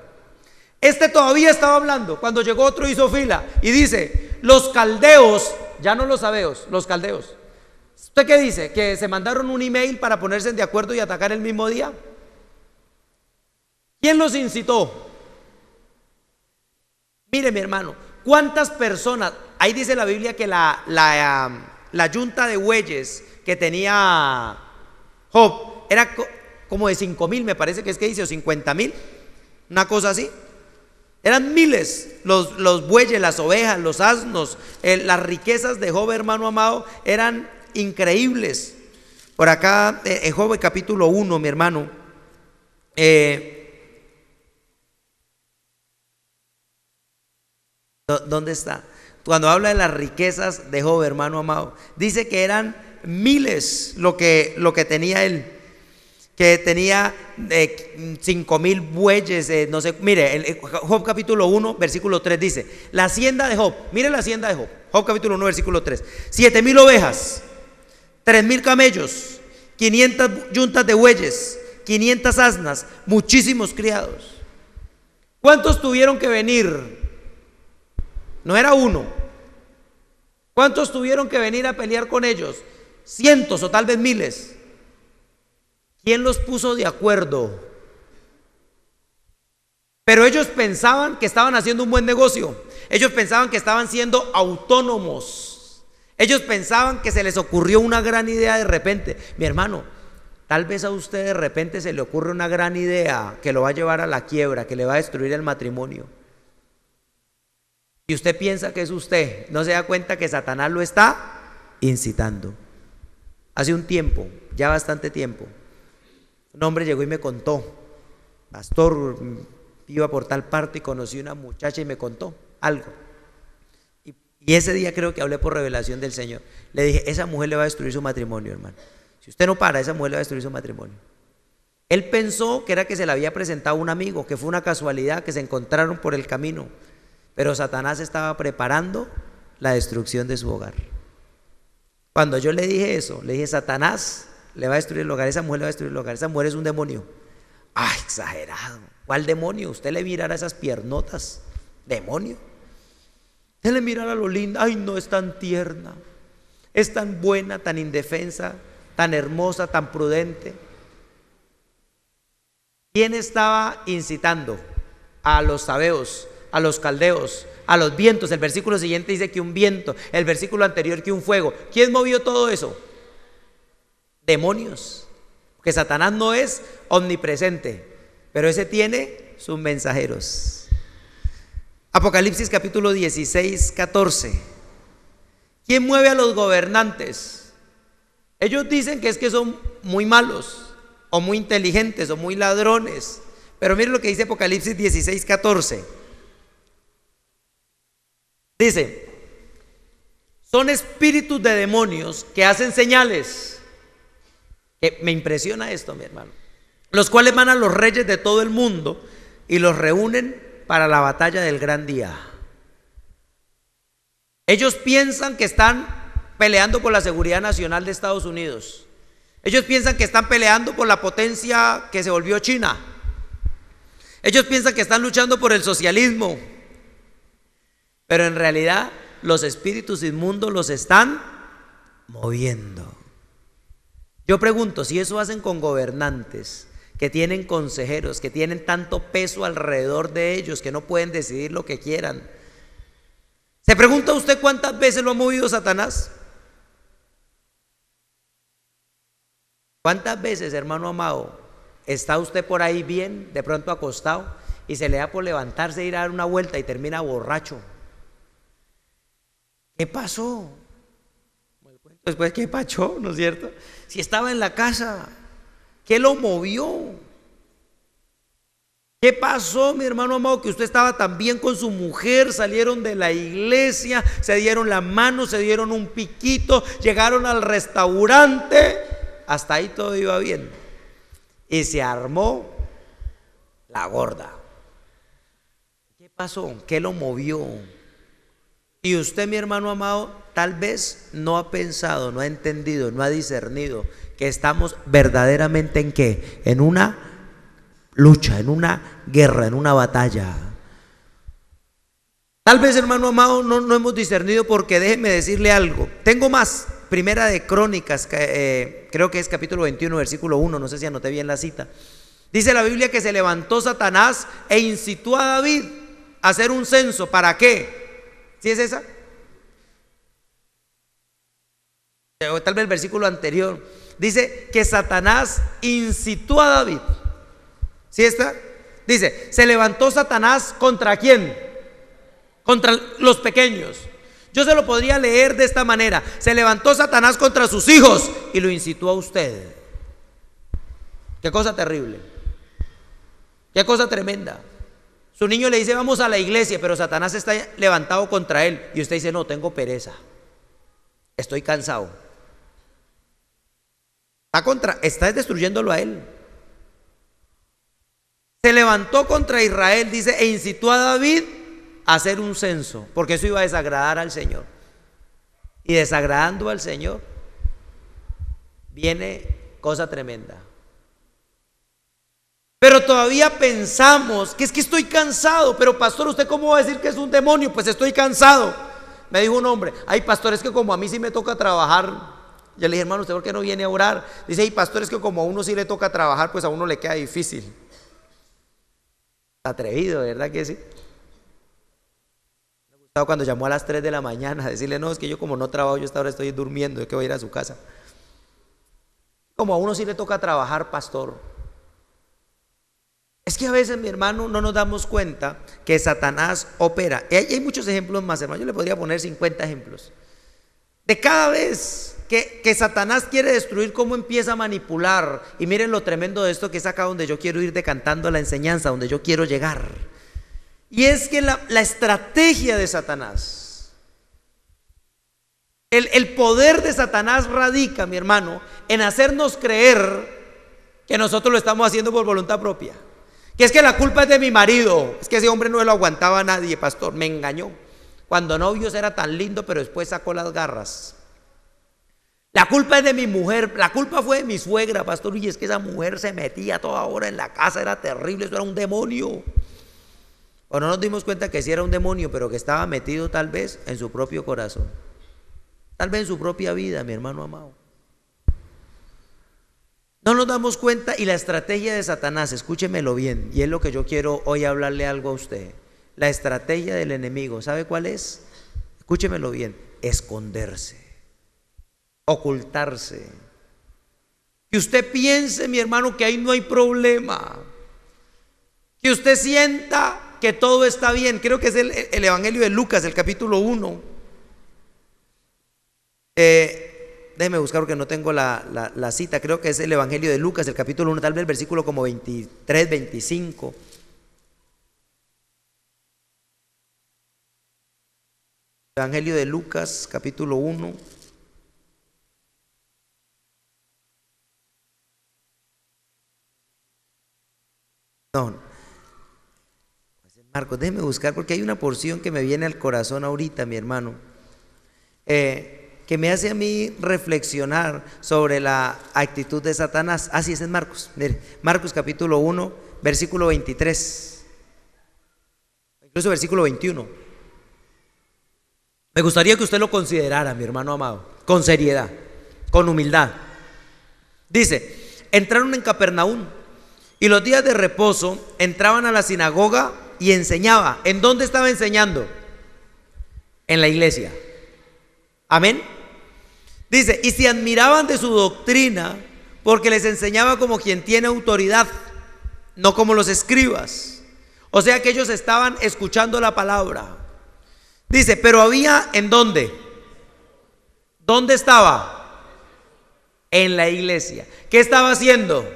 Este todavía estaba hablando cuando llegó otro, hizo fila y dice: los caldeos, ya no los sabeos, los caldeos. ¿Usted qué dice? ¿Que se mandaron un email para ponerse de acuerdo y atacar el mismo día? ¿Quién los incitó? Mire, mi hermano, ¿cuántas personas? Ahí dice la Biblia que la yunta de bueyes que tenía Job era como de 5,000, me parece que es que dice, o 50,000, una cosa así. Eran miles los bueyes, las ovejas, los asnos, las riquezas de Job, hermano amado, eran increíbles. Por acá, en Job capítulo 1, mi hermano, ¿dónde está? Cuando habla de las riquezas de Job, hermano amado, dice que eran miles lo que tenía él, que tenía 5,000 bueyes, no sé. Mire, Job capítulo 1 versículo 3 dice: la hacienda de Job, mire la hacienda de Job, Job capítulo 1 versículo 3: 7,000 ovejas, 3,000 camellos, 500 yuntas de bueyes, 500 asnas, muchísimos criados. ¿Cuántos tuvieron que venir? No era uno. ¿Cuántos tuvieron que venir a pelear con ellos? Cientos o tal vez miles. ¿Quién los puso de acuerdo? Pero ellos pensaban que estaban haciendo un buen negocio. Ellos pensaban que estaban siendo autónomos. Ellos pensaban que se les ocurrió una gran idea de repente. Mi hermano, tal vez a usted de repente se le ocurre una gran idea que lo va a llevar a la quiebra, que le va a destruir el matrimonio. Y usted piensa que es usted, no se da cuenta que Satanás lo está incitando. Hace un tiempo, ya bastante tiempo, un hombre llegó y me contó: pastor, iba por tal parte y conocí una muchacha y me contó algo. Y ese día creo que hablé por revelación del Señor. Le dije: esa mujer le va a destruir su matrimonio, hermano. Si usted no para, esa mujer le va a destruir su matrimonio. Él pensó que era que se le había presentado un amigo, que fue una casualidad, que se encontraron por el camino. Pero Satanás estaba preparando la destrucción de su hogar. Cuando yo le dije eso, le dije: Satanás le va a destruir el hogar, esa mujer le va a destruir el hogar, esa mujer es un demonio. ¡Ay, exagerado! ¿Cuál demonio? Usted le mirara esas piernotas, demonio. Usted le mirara lo lindo. ¡Ay, no, es tan tierna! Es tan buena, tan indefensa, tan hermosa, tan prudente. ¿Quién estaba incitando? A los sabeos, a los caldeos, a los vientos. El versículo siguiente dice que un viento, el versículo anterior que un fuego. ¿Quién movió todo eso? Demonios. Porque Satanás no es omnipresente, pero ese tiene sus mensajeros. Apocalipsis capítulo 16, 14. ¿Quién mueve a los gobernantes? Ellos dicen que es que son muy malos, o muy inteligentes, o muy ladrones. Pero miren lo que dice Apocalipsis 16, 14. Dice: son espíritus de demonios que hacen señales. Que me impresiona esto, mi hermano. Los cuales van a los reyes de todo el mundo y los reúnen para la batalla del gran día. Ellos piensan que están peleando por la seguridad nacional de Estados Unidos. Ellos piensan que están peleando por la potencia que se volvió China. Ellos piensan que están luchando por el socialismo. Pero en realidad los espíritus inmundos los están moviendo. Yo pregunto, si eso hacen con gobernantes que tienen consejeros, que tienen tanto peso alrededor de ellos que no pueden decidir lo que quieran, ¿se pregunta usted cuántas veces lo ha movido Satanás? ¿Cuántas veces, hermano amado, está usted por ahí bien, de pronto acostado, y se le da por levantarse e ir a dar una vuelta y termina borracho? ¿Qué pasó? Después, ¿qué pasó? ¿No es cierto? Si estaba en la casa, ¿qué lo movió? ¿Qué pasó, mi hermano amado? Que usted estaba tan bien con su mujer, salieron de la iglesia, se dieron la mano, se dieron un piquito, llegaron al restaurante, hasta ahí todo iba bien. Y se armó la gorda. ¿Qué pasó? ¿Qué lo movió? Y usted, mi hermano amado, tal vez no ha pensado, no ha entendido, no ha discernido que estamos verdaderamente ¿en qué? En una lucha, en una guerra, en una batalla. Tal vez, hermano amado, no hemos discernido, porque déjeme decirle algo. Tengo más. Primera de Crónicas, creo que es capítulo 21, versículo 1, no sé si anoté bien la cita. Dice la Biblia que se levantó Satanás e incitó a David a hacer un censo. ¿Para qué? ¿Sí es esa? O tal vez el versículo anterior. Dice que Satanás incitó a David. ¿Sí está? Dice, se levantó Satanás ¿contra quién? Contra los pequeños. Yo se lo podría leer de esta manera: se levantó Satanás contra sus hijos y lo incitó a usted. Qué cosa terrible, qué cosa tremenda. Su niño le dice vamos a la iglesia, pero Satanás está levantado contra él y usted dice no, tengo pereza, estoy cansado. Está destruyéndolo a él. Se levantó contra Israel, dice, e incitó a David a hacer un censo, porque eso iba a desagradar al Señor. Y desagradando al Señor viene cosa tremenda. Pero todavía pensamos que es que estoy cansado. Pero pastor, ¿usted cómo va a decir que es un demonio? Pues estoy cansado. Me dijo un hombre: ay pastor, es que como a mí sí me toca trabajar. Yo le dije: hermano, ¿usted por qué no viene a orar? Dice: ay pastor, es que como a uno sí le toca trabajar, pues a uno le queda difícil. Atrevido, ¿verdad que sí? Me gustaba cuando llamó a las 3 de la mañana, decirle: no, es que yo como no trabajo, yo hasta ahora estoy durmiendo, yo que voy a ir a su casa. Como a uno sí le toca trabajar, pastor. Es que a veces, mi hermano, no nos damos cuenta que Satanás opera. Y hay muchos ejemplos más, hermano. Yo le podría poner 50 ejemplos. De cada vez que Satanás quiere destruir, cómo empieza a manipular. Y miren lo tremendo de esto, que es acá donde yo quiero ir decantando la enseñanza, donde yo quiero llegar. Y es que la estrategia de Satanás, el poder de Satanás radica, mi hermano, en hacernos creer que nosotros lo estamos haciendo por voluntad propia. Que es que la culpa es de mi marido, es que ese hombre no lo aguantaba a nadie, pastor, me engañó. Cuando novios era tan lindo, pero después sacó las garras. La culpa es de mi mujer, la culpa fue de mi suegra, pastor, y es que esa mujer se metía toda hora en la casa, era terrible, eso era un demonio. O no nos dimos cuenta que sí era un demonio, pero que estaba metido tal vez en su propio corazón, tal vez en su propia vida, mi hermano amado. No nos damos cuenta. Y la estrategia de Satanás, escúchemelo bien, y es lo que yo quiero hoy hablarle algo a usted. La estrategia del enemigo, ¿sabe cuál es? Escúchemelo bien: esconderse, ocultarse. Que usted piense, mi hermano, que ahí no hay problema, que usted sienta que todo está bien. Creo que es el Evangelio de Lucas, el capítulo 1. Déjeme buscar porque no tengo la cita. Creo que es el Evangelio de Lucas, el capítulo 1, tal vez el versículo como 23, 25. Evangelio de Lucas, capítulo 1. No, Marcos, déjeme buscar porque hay una porción que me viene al corazón ahorita, mi hermano, que me hace a mí reflexionar sobre la actitud de Satanás. Así es en Marcos. Mire, Marcos capítulo 1, versículo 23, incluso versículo 21. Me gustaría que usted lo considerara, mi hermano amado, con seriedad, con humildad. Dice: entraron en Capernaum y los días de reposo entraban a la sinagoga y enseñaba. ¿En dónde estaba enseñando? En la iglesia. Amén. Dice: y se admiraban de su doctrina, porque les enseñaba como quien tiene autoridad, no como los escribas. O sea que ellos estaban escuchando la palabra. Dice: pero había, ¿en dónde? ¿Dónde estaba? En la iglesia. ¿Qué estaba haciendo?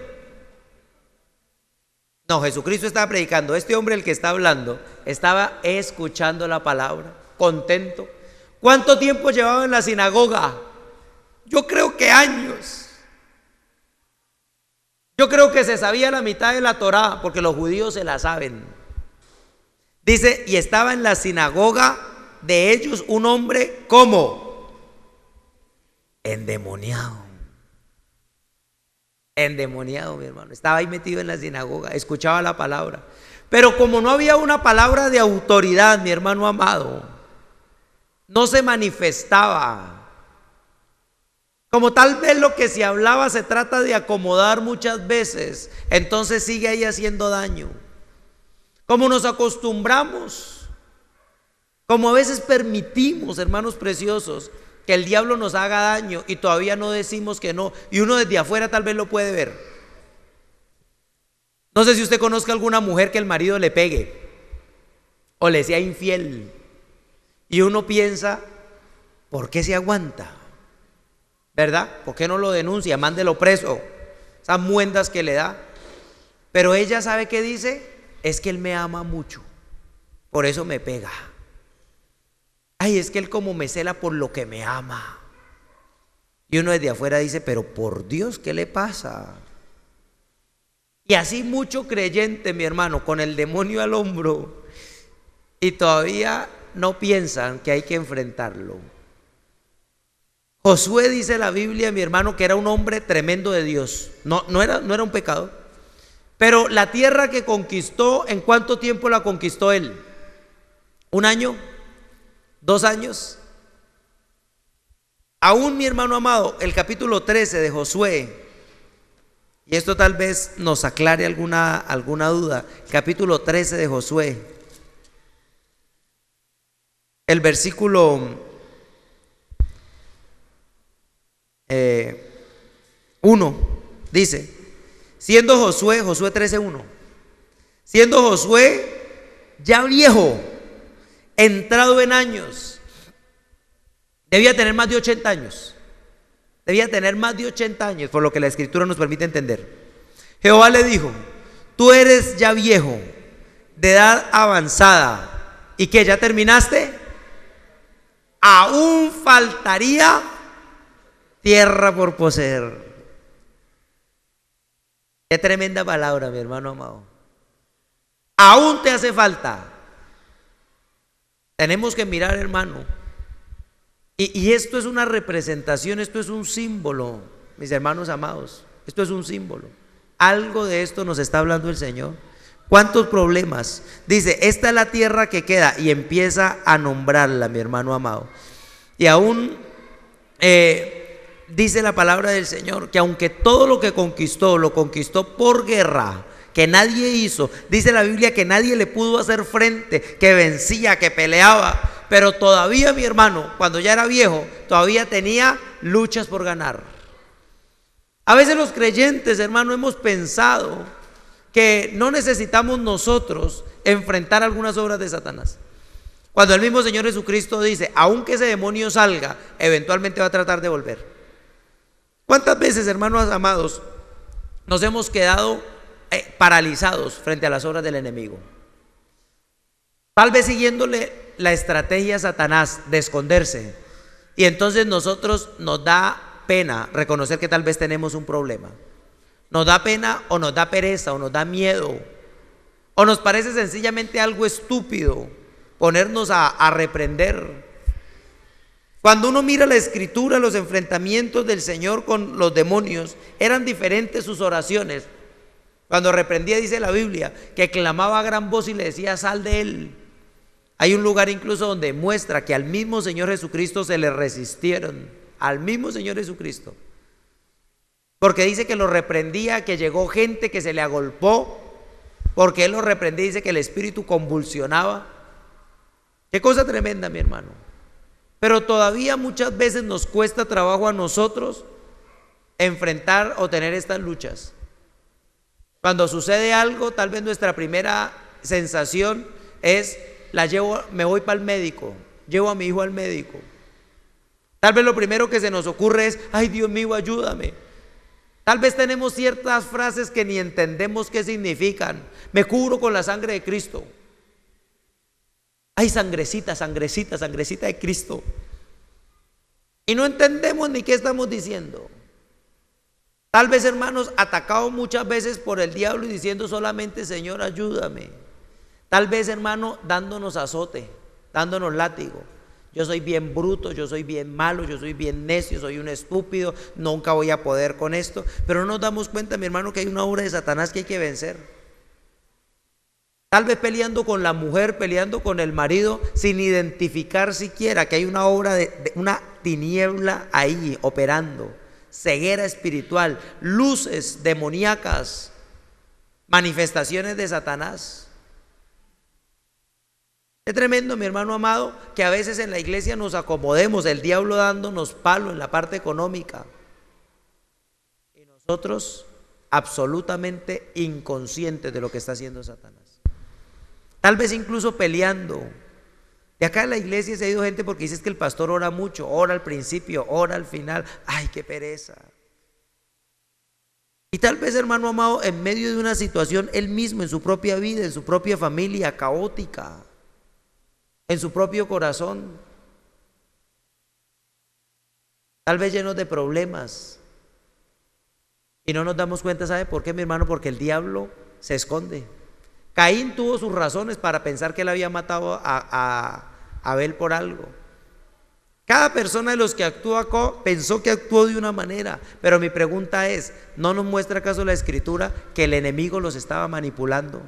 No, Jesucristo estaba predicando. Este hombre, el que está hablando, estaba escuchando la palabra, contento. ¿Cuánto tiempo llevaba en la sinagoga? Yo creo que años. Yo creo que se sabía la mitad de la Torá, porque los judíos se la saben. Dice: y estaba en la sinagoga de ellos un hombre como endemoniado. Endemoniado, mi hermano. Estaba ahí metido en la sinagoga, escuchaba la palabra. Pero como no había una palabra de autoridad, mi hermano amado, no se manifestaba. Como tal vez lo que se hablaba se trata de acomodar muchas veces, entonces sigue ahí haciendo daño. Como nos acostumbramos, como a veces permitimos, hermanos preciosos, que el diablo nos haga daño y todavía no decimos que no, y uno desde afuera tal vez lo puede ver. No sé si usted conozca alguna mujer que el marido le pegue o le sea infiel y uno piensa, ¿por qué se aguanta? ¿Verdad? ¿Por qué no lo denuncia? Mándelo preso. Esas muendas que le da. Pero ella sabe qué dice, es que él me ama mucho, por eso me pega. Ay, es que él como me cela por lo que me ama. Y uno desde afuera dice, pero por Dios, ¿qué le pasa? Y así mucho creyente, mi hermano, con el demonio al hombro, y todavía no piensan que hay que enfrentarlo. Josué, dice la Biblia, mi hermano, que era un hombre tremendo de Dios. No era un pecado. Pero la tierra que conquistó, ¿en cuánto tiempo la conquistó él? ¿Un año? ¿2 años? Aún, mi hermano amado, el capítulo 13 de Josué, y esto tal vez nos aclare alguna duda. Capítulo 13 de Josué, el versículo 1 dice, siendo Josué 13:1, siendo Josué ya viejo, entrado en años, debía tener más de 80 años. Debía tener más de 80 años, por lo que la escritura nos permite entender. Jehová le dijo, tú eres ya viejo, de edad avanzada, ¿y que ya terminaste? Aún faltaría tierra por poseer. Qué tremenda palabra, mi hermano amado. Aún te hace falta. Tenemos que mirar, hermano. Y esto es una representación, esto es un símbolo, mis hermanos amados. Esto es un símbolo. Algo de esto nos está hablando el Señor. ¿Cuántos problemas? Dice, esta es la tierra que queda, y empieza a nombrarla, mi hermano amado. Y aún dice la palabra del Señor que aunque todo lo que conquistó, lo conquistó por guerra, que nadie hizo. Dice la Biblia que nadie le pudo hacer frente, que vencía, que peleaba. Pero todavía, mi hermano, cuando ya era viejo, todavía tenía luchas por ganar. A veces los creyentes, hermano, hemos pensado que no necesitamos nosotros enfrentar algunas obras de Satanás. Cuando el mismo Señor Jesucristo dice, aunque ese demonio salga, eventualmente va a tratar de volver. ¿Cuántas veces, hermanos amados, nos hemos quedado paralizados frente a las obras del enemigo? Tal vez siguiéndole la estrategia a Satanás de esconderse, y entonces nosotros nos da pena reconocer que tal vez tenemos un problema. Nos da pena, o nos da pereza, o nos da miedo, o nos parece sencillamente algo estúpido ponernos a reprender. Cuando uno mira la escritura, los enfrentamientos del Señor con los demonios, eran diferentes sus oraciones. Cuando reprendía, dice la Biblia, que clamaba a gran voz y le decía, sal de él. Hay un lugar incluso donde muestra que al mismo Señor Jesucristo se le resistieron, al mismo Señor Jesucristo, porque dice que lo reprendía, que llegó gente que se le agolpó, porque él lo reprendía. Dice que el espíritu convulsionaba. Qué cosa tremenda, mi hermano. Pero todavía muchas veces nos cuesta trabajo a nosotros enfrentar o tener estas luchas. Cuando sucede algo, tal vez nuestra primera sensación es, me voy para el médico, llevo a mi hijo al médico. Tal vez lo primero que se nos ocurre es, ay Dios mío, ayúdame. Tal vez tenemos ciertas frases que ni entendemos qué significan. Me cubro con la sangre de Cristo. Ay, sangrecita, sangrecita, sangrecita de Cristo. Y no entendemos ni qué estamos diciendo. Tal vez, hermanos, atacados muchas veces por el diablo y diciendo solamente, Señor, ayúdame. Tal vez, hermano, dándonos azote. dándonos látigo. Yo soy bien bruto, yo soy bien malo, yo soy bien necio, soy un estúpido, nunca voy a poder con esto. Pero no nos damos cuenta, mi hermano, que hay una obra de Satanás que hay que vencer. Tal vez peleando con la mujer, peleando con el marido, sin identificar siquiera que hay una obra de una tiniebla ahí operando, ceguera espiritual, luces demoníacas, manifestaciones de Satanás. Es tremendo, mi hermano amado, que a veces en la iglesia nos acomodemos, el diablo dándonos palo en la parte económica y nosotros absolutamente inconscientes de lo que está haciendo Satanás. Tal vez incluso peleando. De acá en la iglesia se ha ido gente porque dices que el pastor ora mucho, ora al principio, ora al final. ¡Ay, qué pereza! Y tal vez, hermano amado, en medio de una situación, él mismo, en su propia vida, en su propia familia, caótica, en su propio corazón, tal vez llenos de problemas, y no nos damos cuenta. ¿Sabe por qué, mi hermano? Porque el diablo se esconde. Caín tuvo sus razones para pensar que él había matado a Abel por algo. Cada persona de los que actúa pensó que actuó de una manera, pero mi pregunta es, ¿no nos muestra acaso la escritura que el enemigo los estaba manipulando?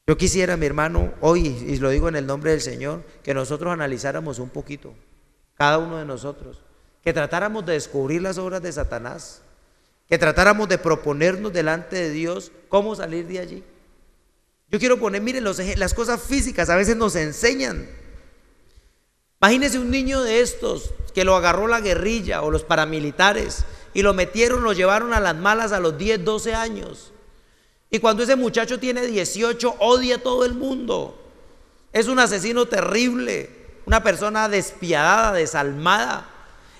Yo quisiera, mi hermano, hoy, y lo digo en el nombre del Señor, que nosotros analizáramos un poquito, cada uno de nosotros, que tratáramos de descubrir las obras de Satanás, que tratáramos de proponernos delante de Dios cómo salir de allí. Yo quiero poner, miren, las cosas físicas a veces nos enseñan. Imagínense un niño de estos que lo agarró la guerrilla o los paramilitares y lo metieron, lo llevaron a las malas a los 10, 12 años. Y cuando ese muchacho tiene 18, odia a todo el mundo. Es un asesino terrible, una persona despiadada, desalmada.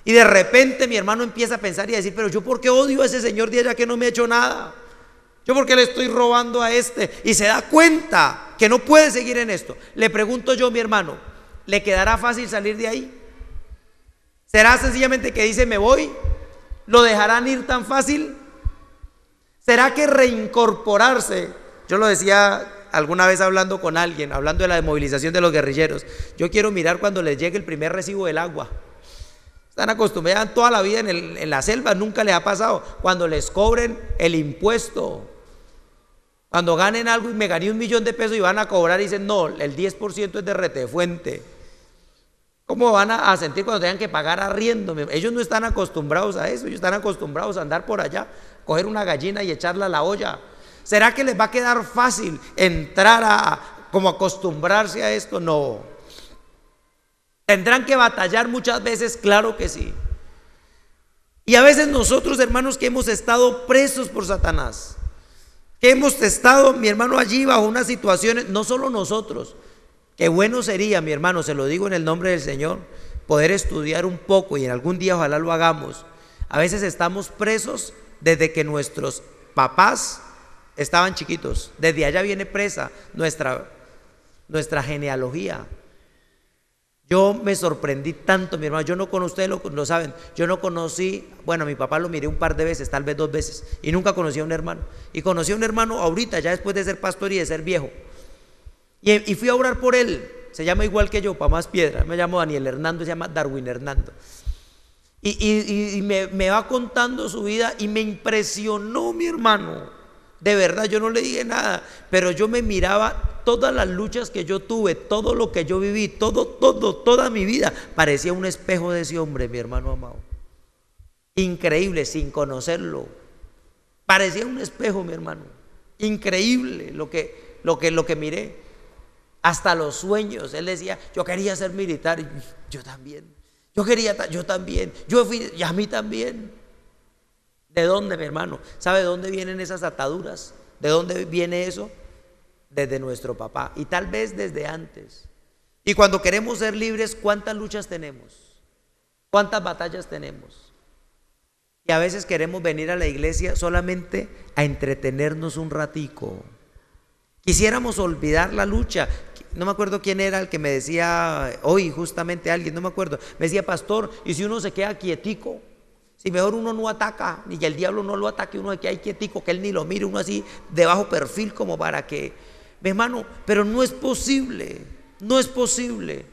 Y de repente mi hermano empieza a pensar y a decir, pero yo ¿por qué odio a ese señor de allá que no me ha hecho nada? ¿Yo por qué le estoy robando a este? Y se da cuenta que no puede seguir en esto. Le pregunto yo, mi hermano, ¿le quedará fácil salir de ahí? ¿Será sencillamente que dice me voy? ¿Lo dejarán ir tan fácil? ¿Será que reincorporarse? Yo lo decía alguna vez hablando con alguien, hablando de la desmovilización de los guerrilleros. Yo quiero mirar cuando les llegue el primer recibo del agua. Están acostumbrados toda la vida en la selva, nunca les ha pasado. Cuando les cobren el impuesto, cuando ganen algo y me gané 1 millón de pesos y van a cobrar y dicen no, el 10% es de retefuente. ¿Cómo van a sentir cuando tengan que pagar arriendo? Ellos no están acostumbrados a eso, ellos están acostumbrados a andar por allá, coger una gallina y echarla a la olla. ¿Será que les va a quedar fácil entrar como acostumbrarse a esto? No. ¿Tendrán que batallar muchas veces? Claro que sí. Y a veces nosotros, hermanos, que hemos estado presos por Satanás, que hemos estado, mi hermano, allí bajo unas situaciones, no solo nosotros, qué bueno sería, mi hermano, se lo digo en el nombre del Señor, poder estudiar un poco y en algún día ojalá lo hagamos. A veces estamos presos desde que nuestros papás estaban chiquitos, desde allá viene presa nuestra genealogía. Yo me sorprendí tanto, mi hermano. Yo no conocí, ustedes lo saben, yo no conocí, bueno, a mi papá lo miré un par de veces, tal vez 2 veces, y nunca conocí a un hermano. Y conocí a un hermano ahorita, ya después de ser pastor y de ser viejo. Y fui a orar por él. Se llama igual que yo, para más piedra. Me llamo Daniel Hernando, se llama Darwin Hernando. Y me va contando su vida y me impresionó, mi hermano. De verdad, yo no le dije nada, pero yo me miraba todas las luchas que yo tuve, todo lo que yo viví, toda mi vida, parecía un espejo de ese hombre, mi hermano amado. Increíble, sin conocerlo. Parecía un espejo, mi hermano. Increíble lo que miré. Hasta los sueños. Él decía, yo quería ser militar. Y yo también. Yo también. Yo fui, y a mí también. ¿De dónde, mi hermano? ¿Sabe de dónde vienen esas ataduras? ¿De dónde viene eso? Desde nuestro papá y tal vez desde antes. Y cuando queremos ser libres, ¿cuántas luchas tenemos? ¿Cuántas batallas tenemos? Y a veces queremos venir a la iglesia solamente a entretenernos un ratico. Quisiéramos olvidar la lucha. No me acuerdo quién era el que me decía hoy, justamente alguien, no me acuerdo. Me decía, pastor, ¿y si uno se queda quietico? Si mejor uno no ataca, ni que el diablo no lo ataque, uno de que hay quietico, que él ni lo mire, uno así de bajo perfil como para que, mi hermano, pero no es posible. No es posible.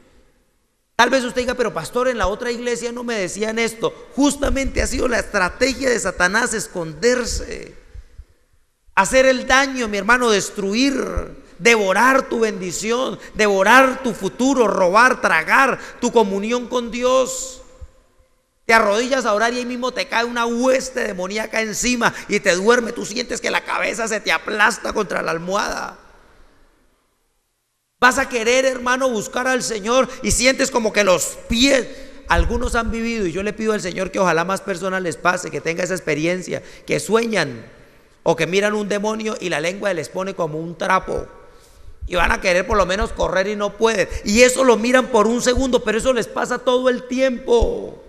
Tal vez usted diga, pero pastor, en la otra iglesia no me decían esto. Justamente ha sido la estrategia de Satanás, esconderse, hacer el daño, mi hermano, destruir, devorar tu bendición, devorar tu futuro, robar, tragar tu comunión con Dios. Te arrodillas a orar y ahí mismo te cae una hueste demoníaca encima y te duerme. Tú sientes que la cabeza se te aplasta contra la almohada. Vas a querer, hermano, buscar al Señor y sientes como que los pies. Algunos han vivido, y yo le pido al Señor que ojalá más personas les pase, que tenga esa experiencia, que sueñan o que miran un demonio y la lengua les pone como un trapo y van a querer por lo menos correr y no pueden, y eso lo miran por un segundo, pero eso les pasa todo el tiempo.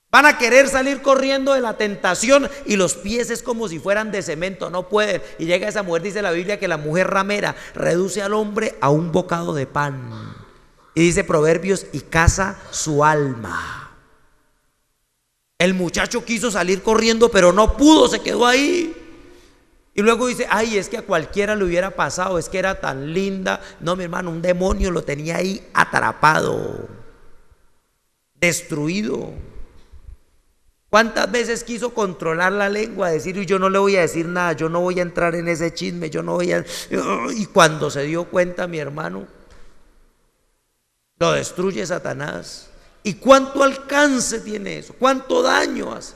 Van a querer salir corriendo de la tentación y los pies es como si fueran de cemento, no pueden. Y llega esa mujer, dice la Biblia, que la mujer ramera reduce al hombre a un bocado de pan. Y dice Proverbios, y caza su alma. El muchacho quiso salir corriendo, pero no pudo, se quedó ahí. Y luego dice, ay, es que a cualquiera le hubiera pasado, es que era tan linda. No, mi hermano, un demonio lo tenía ahí atrapado, destruido. ¿Cuántas veces quiso controlar la lengua? Decir, yo no le voy a decir nada, yo no voy a entrar en ese chisme, yo no voy a... Y cuando se dio cuenta, mi hermano, lo destruye Satanás. ¿Y cuánto alcance tiene eso? ¿Cuánto daño hace?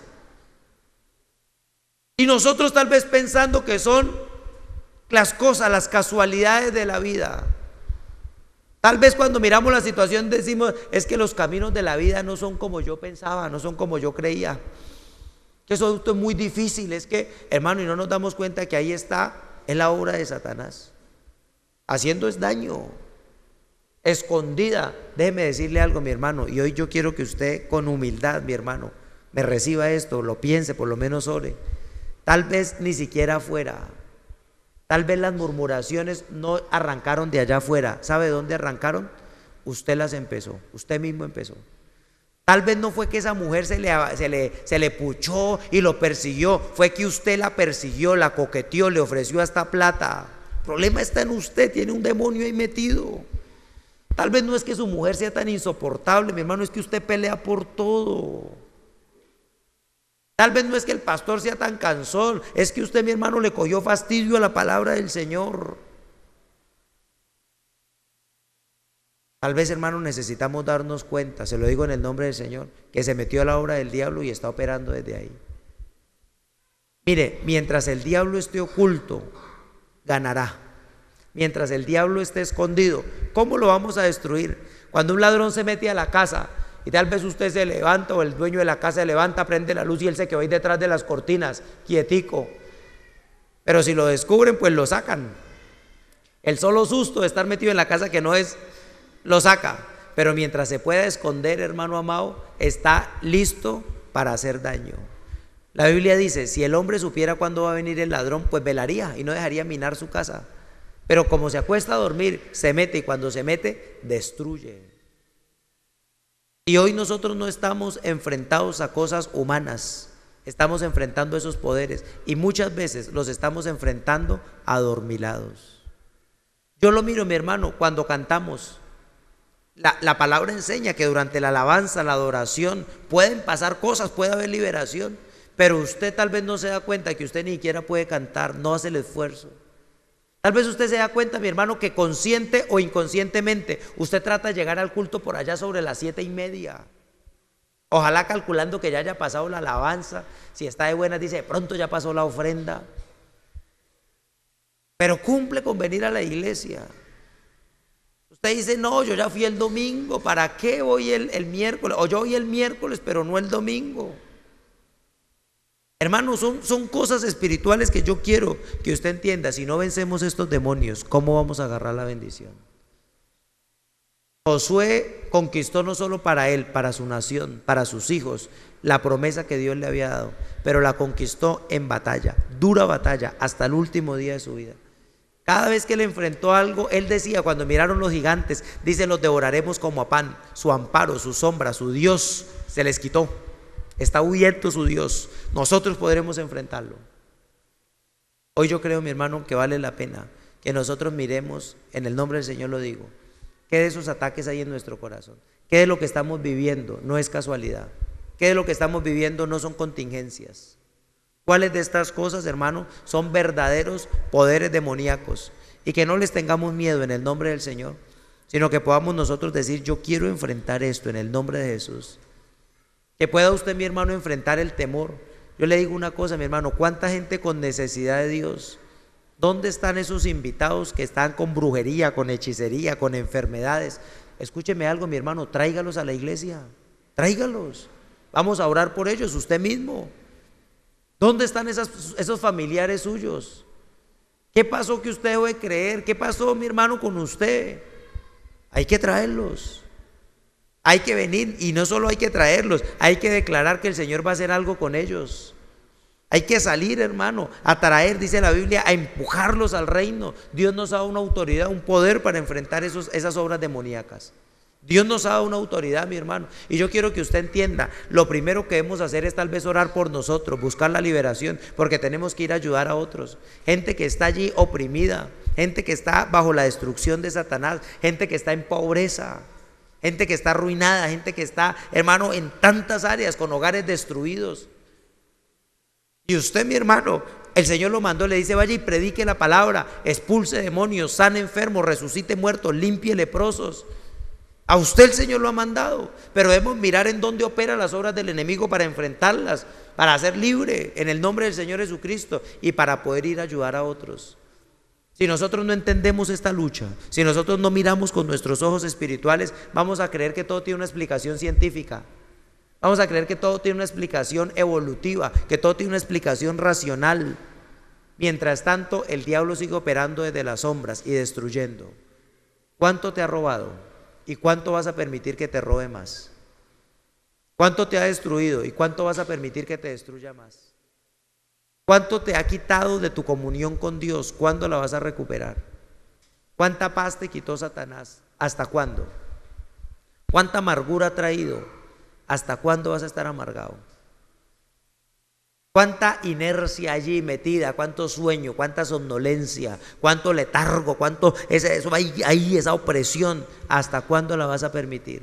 Y nosotros tal vez pensando que son las cosas, las casualidades de la vida. Tal vez cuando miramos la situación decimos, es que los caminos de la vida no son como yo pensaba, no son como yo creía. Que eso es muy difícil, es que, hermano, y no nos damos cuenta que ahí está, es la obra de Satanás, haciendo es daño, escondida. Déjeme decirle algo, mi hermano, y hoy yo quiero que usted con humildad, mi hermano, me reciba esto, lo piense, por lo menos ore. Tal vez ni siquiera afuera. Tal vez las murmuraciones no arrancaron de allá afuera. ¿Sabe de dónde arrancaron? Usted las empezó, usted mismo empezó. Tal vez no fue que esa mujer se le puchó y lo persiguió, fue que usted la persiguió, la coqueteó, le ofreció hasta plata. El problema está en usted, tiene un demonio ahí metido. Tal vez no es que su mujer sea tan insoportable, mi hermano, es que usted pelea por todo. Tal vez no es que el pastor sea tan cansón, es que usted, mi hermano, le cogió fastidio a la palabra del Señor. Tal vez, hermano, necesitamos darnos cuenta, se lo digo en el nombre del Señor, que se metió a la obra del diablo y está operando desde ahí. Mire, mientras el diablo esté oculto, ganará. Mientras el diablo esté escondido, ¿cómo lo vamos a destruir? Cuando un ladrón se mete a la casa y tal vez usted se levanta o el dueño de la casa se levanta, prende la luz y él se quedó ahí detrás de las cortinas, quietico. Pero si lo descubren, pues lo sacan. El solo susto de estar metido en la casa que no es, lo saca. Pero mientras se pueda esconder, hermano amado, está listo para hacer daño. La Biblia dice, si el hombre supiera cuándo va a venir el ladrón, pues velaría y no dejaría minar su casa. Pero como se acuesta a dormir, se mete, y cuando se mete, destruye. Y hoy nosotros no estamos enfrentados a cosas humanas, estamos enfrentando esos poderes y muchas veces los estamos enfrentando adormilados. Yo lo miro, mi hermano, cuando cantamos, la palabra enseña que durante la alabanza, la adoración, pueden pasar cosas, puede haber liberación, pero usted tal vez no se da cuenta que usted ni siquiera puede cantar, no hace el esfuerzo. Tal vez usted se da cuenta, mi hermano, que consciente o inconscientemente usted trata de llegar al culto por allá sobre las 7:30. Ojalá calculando que ya haya pasado la alabanza. Si está de buenas, dice, de pronto ya pasó la ofrenda. Pero cumple con venir a la iglesia. Usted dice, no, yo ya fui el domingo, ¿para qué voy el miércoles? O yo voy el miércoles, pero no el domingo. Hermanos, son cosas espirituales que yo quiero que usted entienda. Si no vencemos estos demonios, ¿cómo vamos a agarrar la bendición? Josué conquistó no solo para él, para su nación, para sus hijos, la promesa que Dios le había dado, pero la conquistó en batalla, dura batalla, hasta el último día de su vida. Cada vez que le enfrentó algo, él decía, cuando miraron los gigantes, dice, los devoraremos como a pan. Su amparo, su sombra, su Dios se les quitó. Está huyendo su Dios. Nosotros podremos enfrentarlo. Hoy yo creo, mi hermano, que vale la pena que nosotros miremos, en el nombre del Señor lo digo, qué de esos ataques hay en nuestro corazón, qué de lo que estamos viviendo no es casualidad, qué de lo que estamos viviendo no son contingencias. ¿Cuáles de estas cosas, hermano, son verdaderos poderes demoníacos? Y que no les tengamos miedo en el nombre del Señor, sino que podamos nosotros decir: yo quiero enfrentar esto en el nombre de Jesús. Que pueda usted, mi hermano, enfrentar el temor. Yo le digo una cosa, mi hermano: ¿cuánta gente con necesidad de Dios? ¿Dónde están esos invitados que están con brujería, con hechicería, con enfermedades? Escúcheme algo, mi hermano, tráigalos a la iglesia, tráigalos. Vamos a orar por ellos, usted mismo. ¿Dónde están esos familiares suyos? ¿Qué pasó que usted debe de creer? ¿Qué pasó, mi hermano, con usted? Hay que traerlos. Hay que venir, y no solo hay que traerlos, hay que declarar que el Señor va a hacer algo con ellos. Hay que salir, hermano, a traer, dice la Biblia, a empujarlos al reino. Dios nos ha dado una autoridad, un poder para enfrentar esas obras demoníacas. Dios nos ha dado una autoridad, mi hermano. Y yo quiero que usted entienda, lo primero que debemos hacer es tal vez orar por nosotros, buscar la liberación, porque tenemos que ir a ayudar a otros. Gente que está allí oprimida, gente que está bajo la destrucción de Satanás, gente que está en pobreza, gente que está arruinada, gente que está, hermano, en tantas áreas, con hogares destruidos. Y usted, mi hermano, el Señor lo mandó, le dice: vaya y predique la palabra, expulse demonios, sane enfermos, resucite muertos, limpie leprosos. A usted el Señor lo ha mandado, pero debemos mirar en dónde operan las obras del enemigo para enfrentarlas, para ser libre en el nombre del Señor Jesucristo y para poder ir a ayudar a otros. Si nosotros no entendemos esta lucha, si nosotros no miramos con nuestros ojos espirituales, vamos a creer que todo tiene una explicación científica. Vamos a creer que todo tiene una explicación evolutiva, que todo tiene una explicación racional. Mientras tanto, el diablo sigue operando desde las sombras y destruyendo. ¿Cuánto te ha robado? ¿Y cuánto vas a permitir que te robe más? ¿Cuánto te ha destruido? ¿Y cuánto vas a permitir que te destruya más? ¿Cuánto te ha quitado de tu comunión con Dios? ¿Cuándo la vas a recuperar? ¿Cuánta paz te quitó Satanás? ¿Hasta cuándo? ¿Cuánta amargura ha traído? ¿Hasta cuándo vas a estar amargado? ¿Cuánta inercia allí metida? ¿Cuánto sueño? ¿Cuánta somnolencia? ¿Cuánto letargo? ¿Cuánto eso ahí, esa opresión? ¿Hasta cuándo la vas a permitir?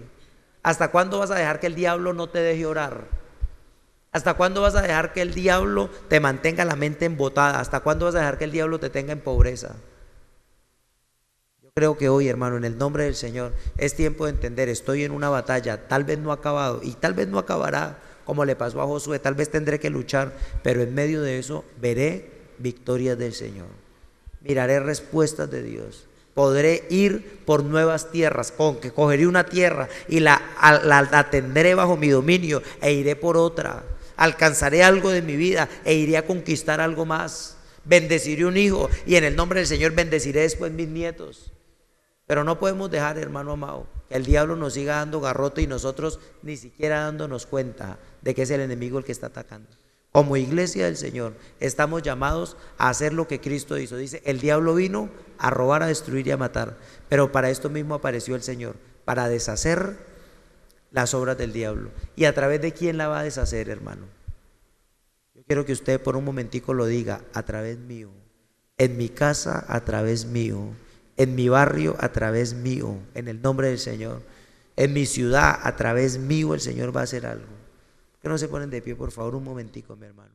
¿Hasta cuándo vas a dejar que el diablo no te deje orar? ¿Hasta cuándo vas a dejar que el diablo te mantenga la mente embotada? ¿Hasta cuándo vas a dejar que el diablo te tenga en pobreza? Yo creo que hoy, hermano, en el nombre del Señor, es tiempo de entender: estoy en una batalla, tal vez no ha acabado y tal vez no acabará, como le pasó a Josué. Tal vez tendré que luchar, pero en medio de eso veré victorias del Señor, miraré respuestas de Dios, podré ir por nuevas tierras, que cogeré una tierra y la tendré bajo mi dominio e iré por otra, alcanzaré algo de mi vida e iré a conquistar algo más, bendeciré un hijo y en el nombre del Señor bendeciré después mis nietos. Pero no podemos dejar, hermano amado, que el diablo nos siga dando garrote y nosotros ni siquiera dándonos cuenta de que es el enemigo el que está atacando. Como iglesia del Señor estamos llamados a hacer lo que Cristo hizo. Dice: el diablo vino a robar, a destruir y a matar, pero para esto mismo apareció el Señor, para deshacer las obras del diablo. ¿Y a través de quién la va a deshacer, hermano? Yo quiero que usted por un momentico lo diga: a través mío, en mi casa a través mío, en mi barrio a través mío, en el nombre del Señor, en mi ciudad a través mío el Señor va a hacer algo. ¿Por qué no se ponen de pie, por favor, un momentico, mi hermano?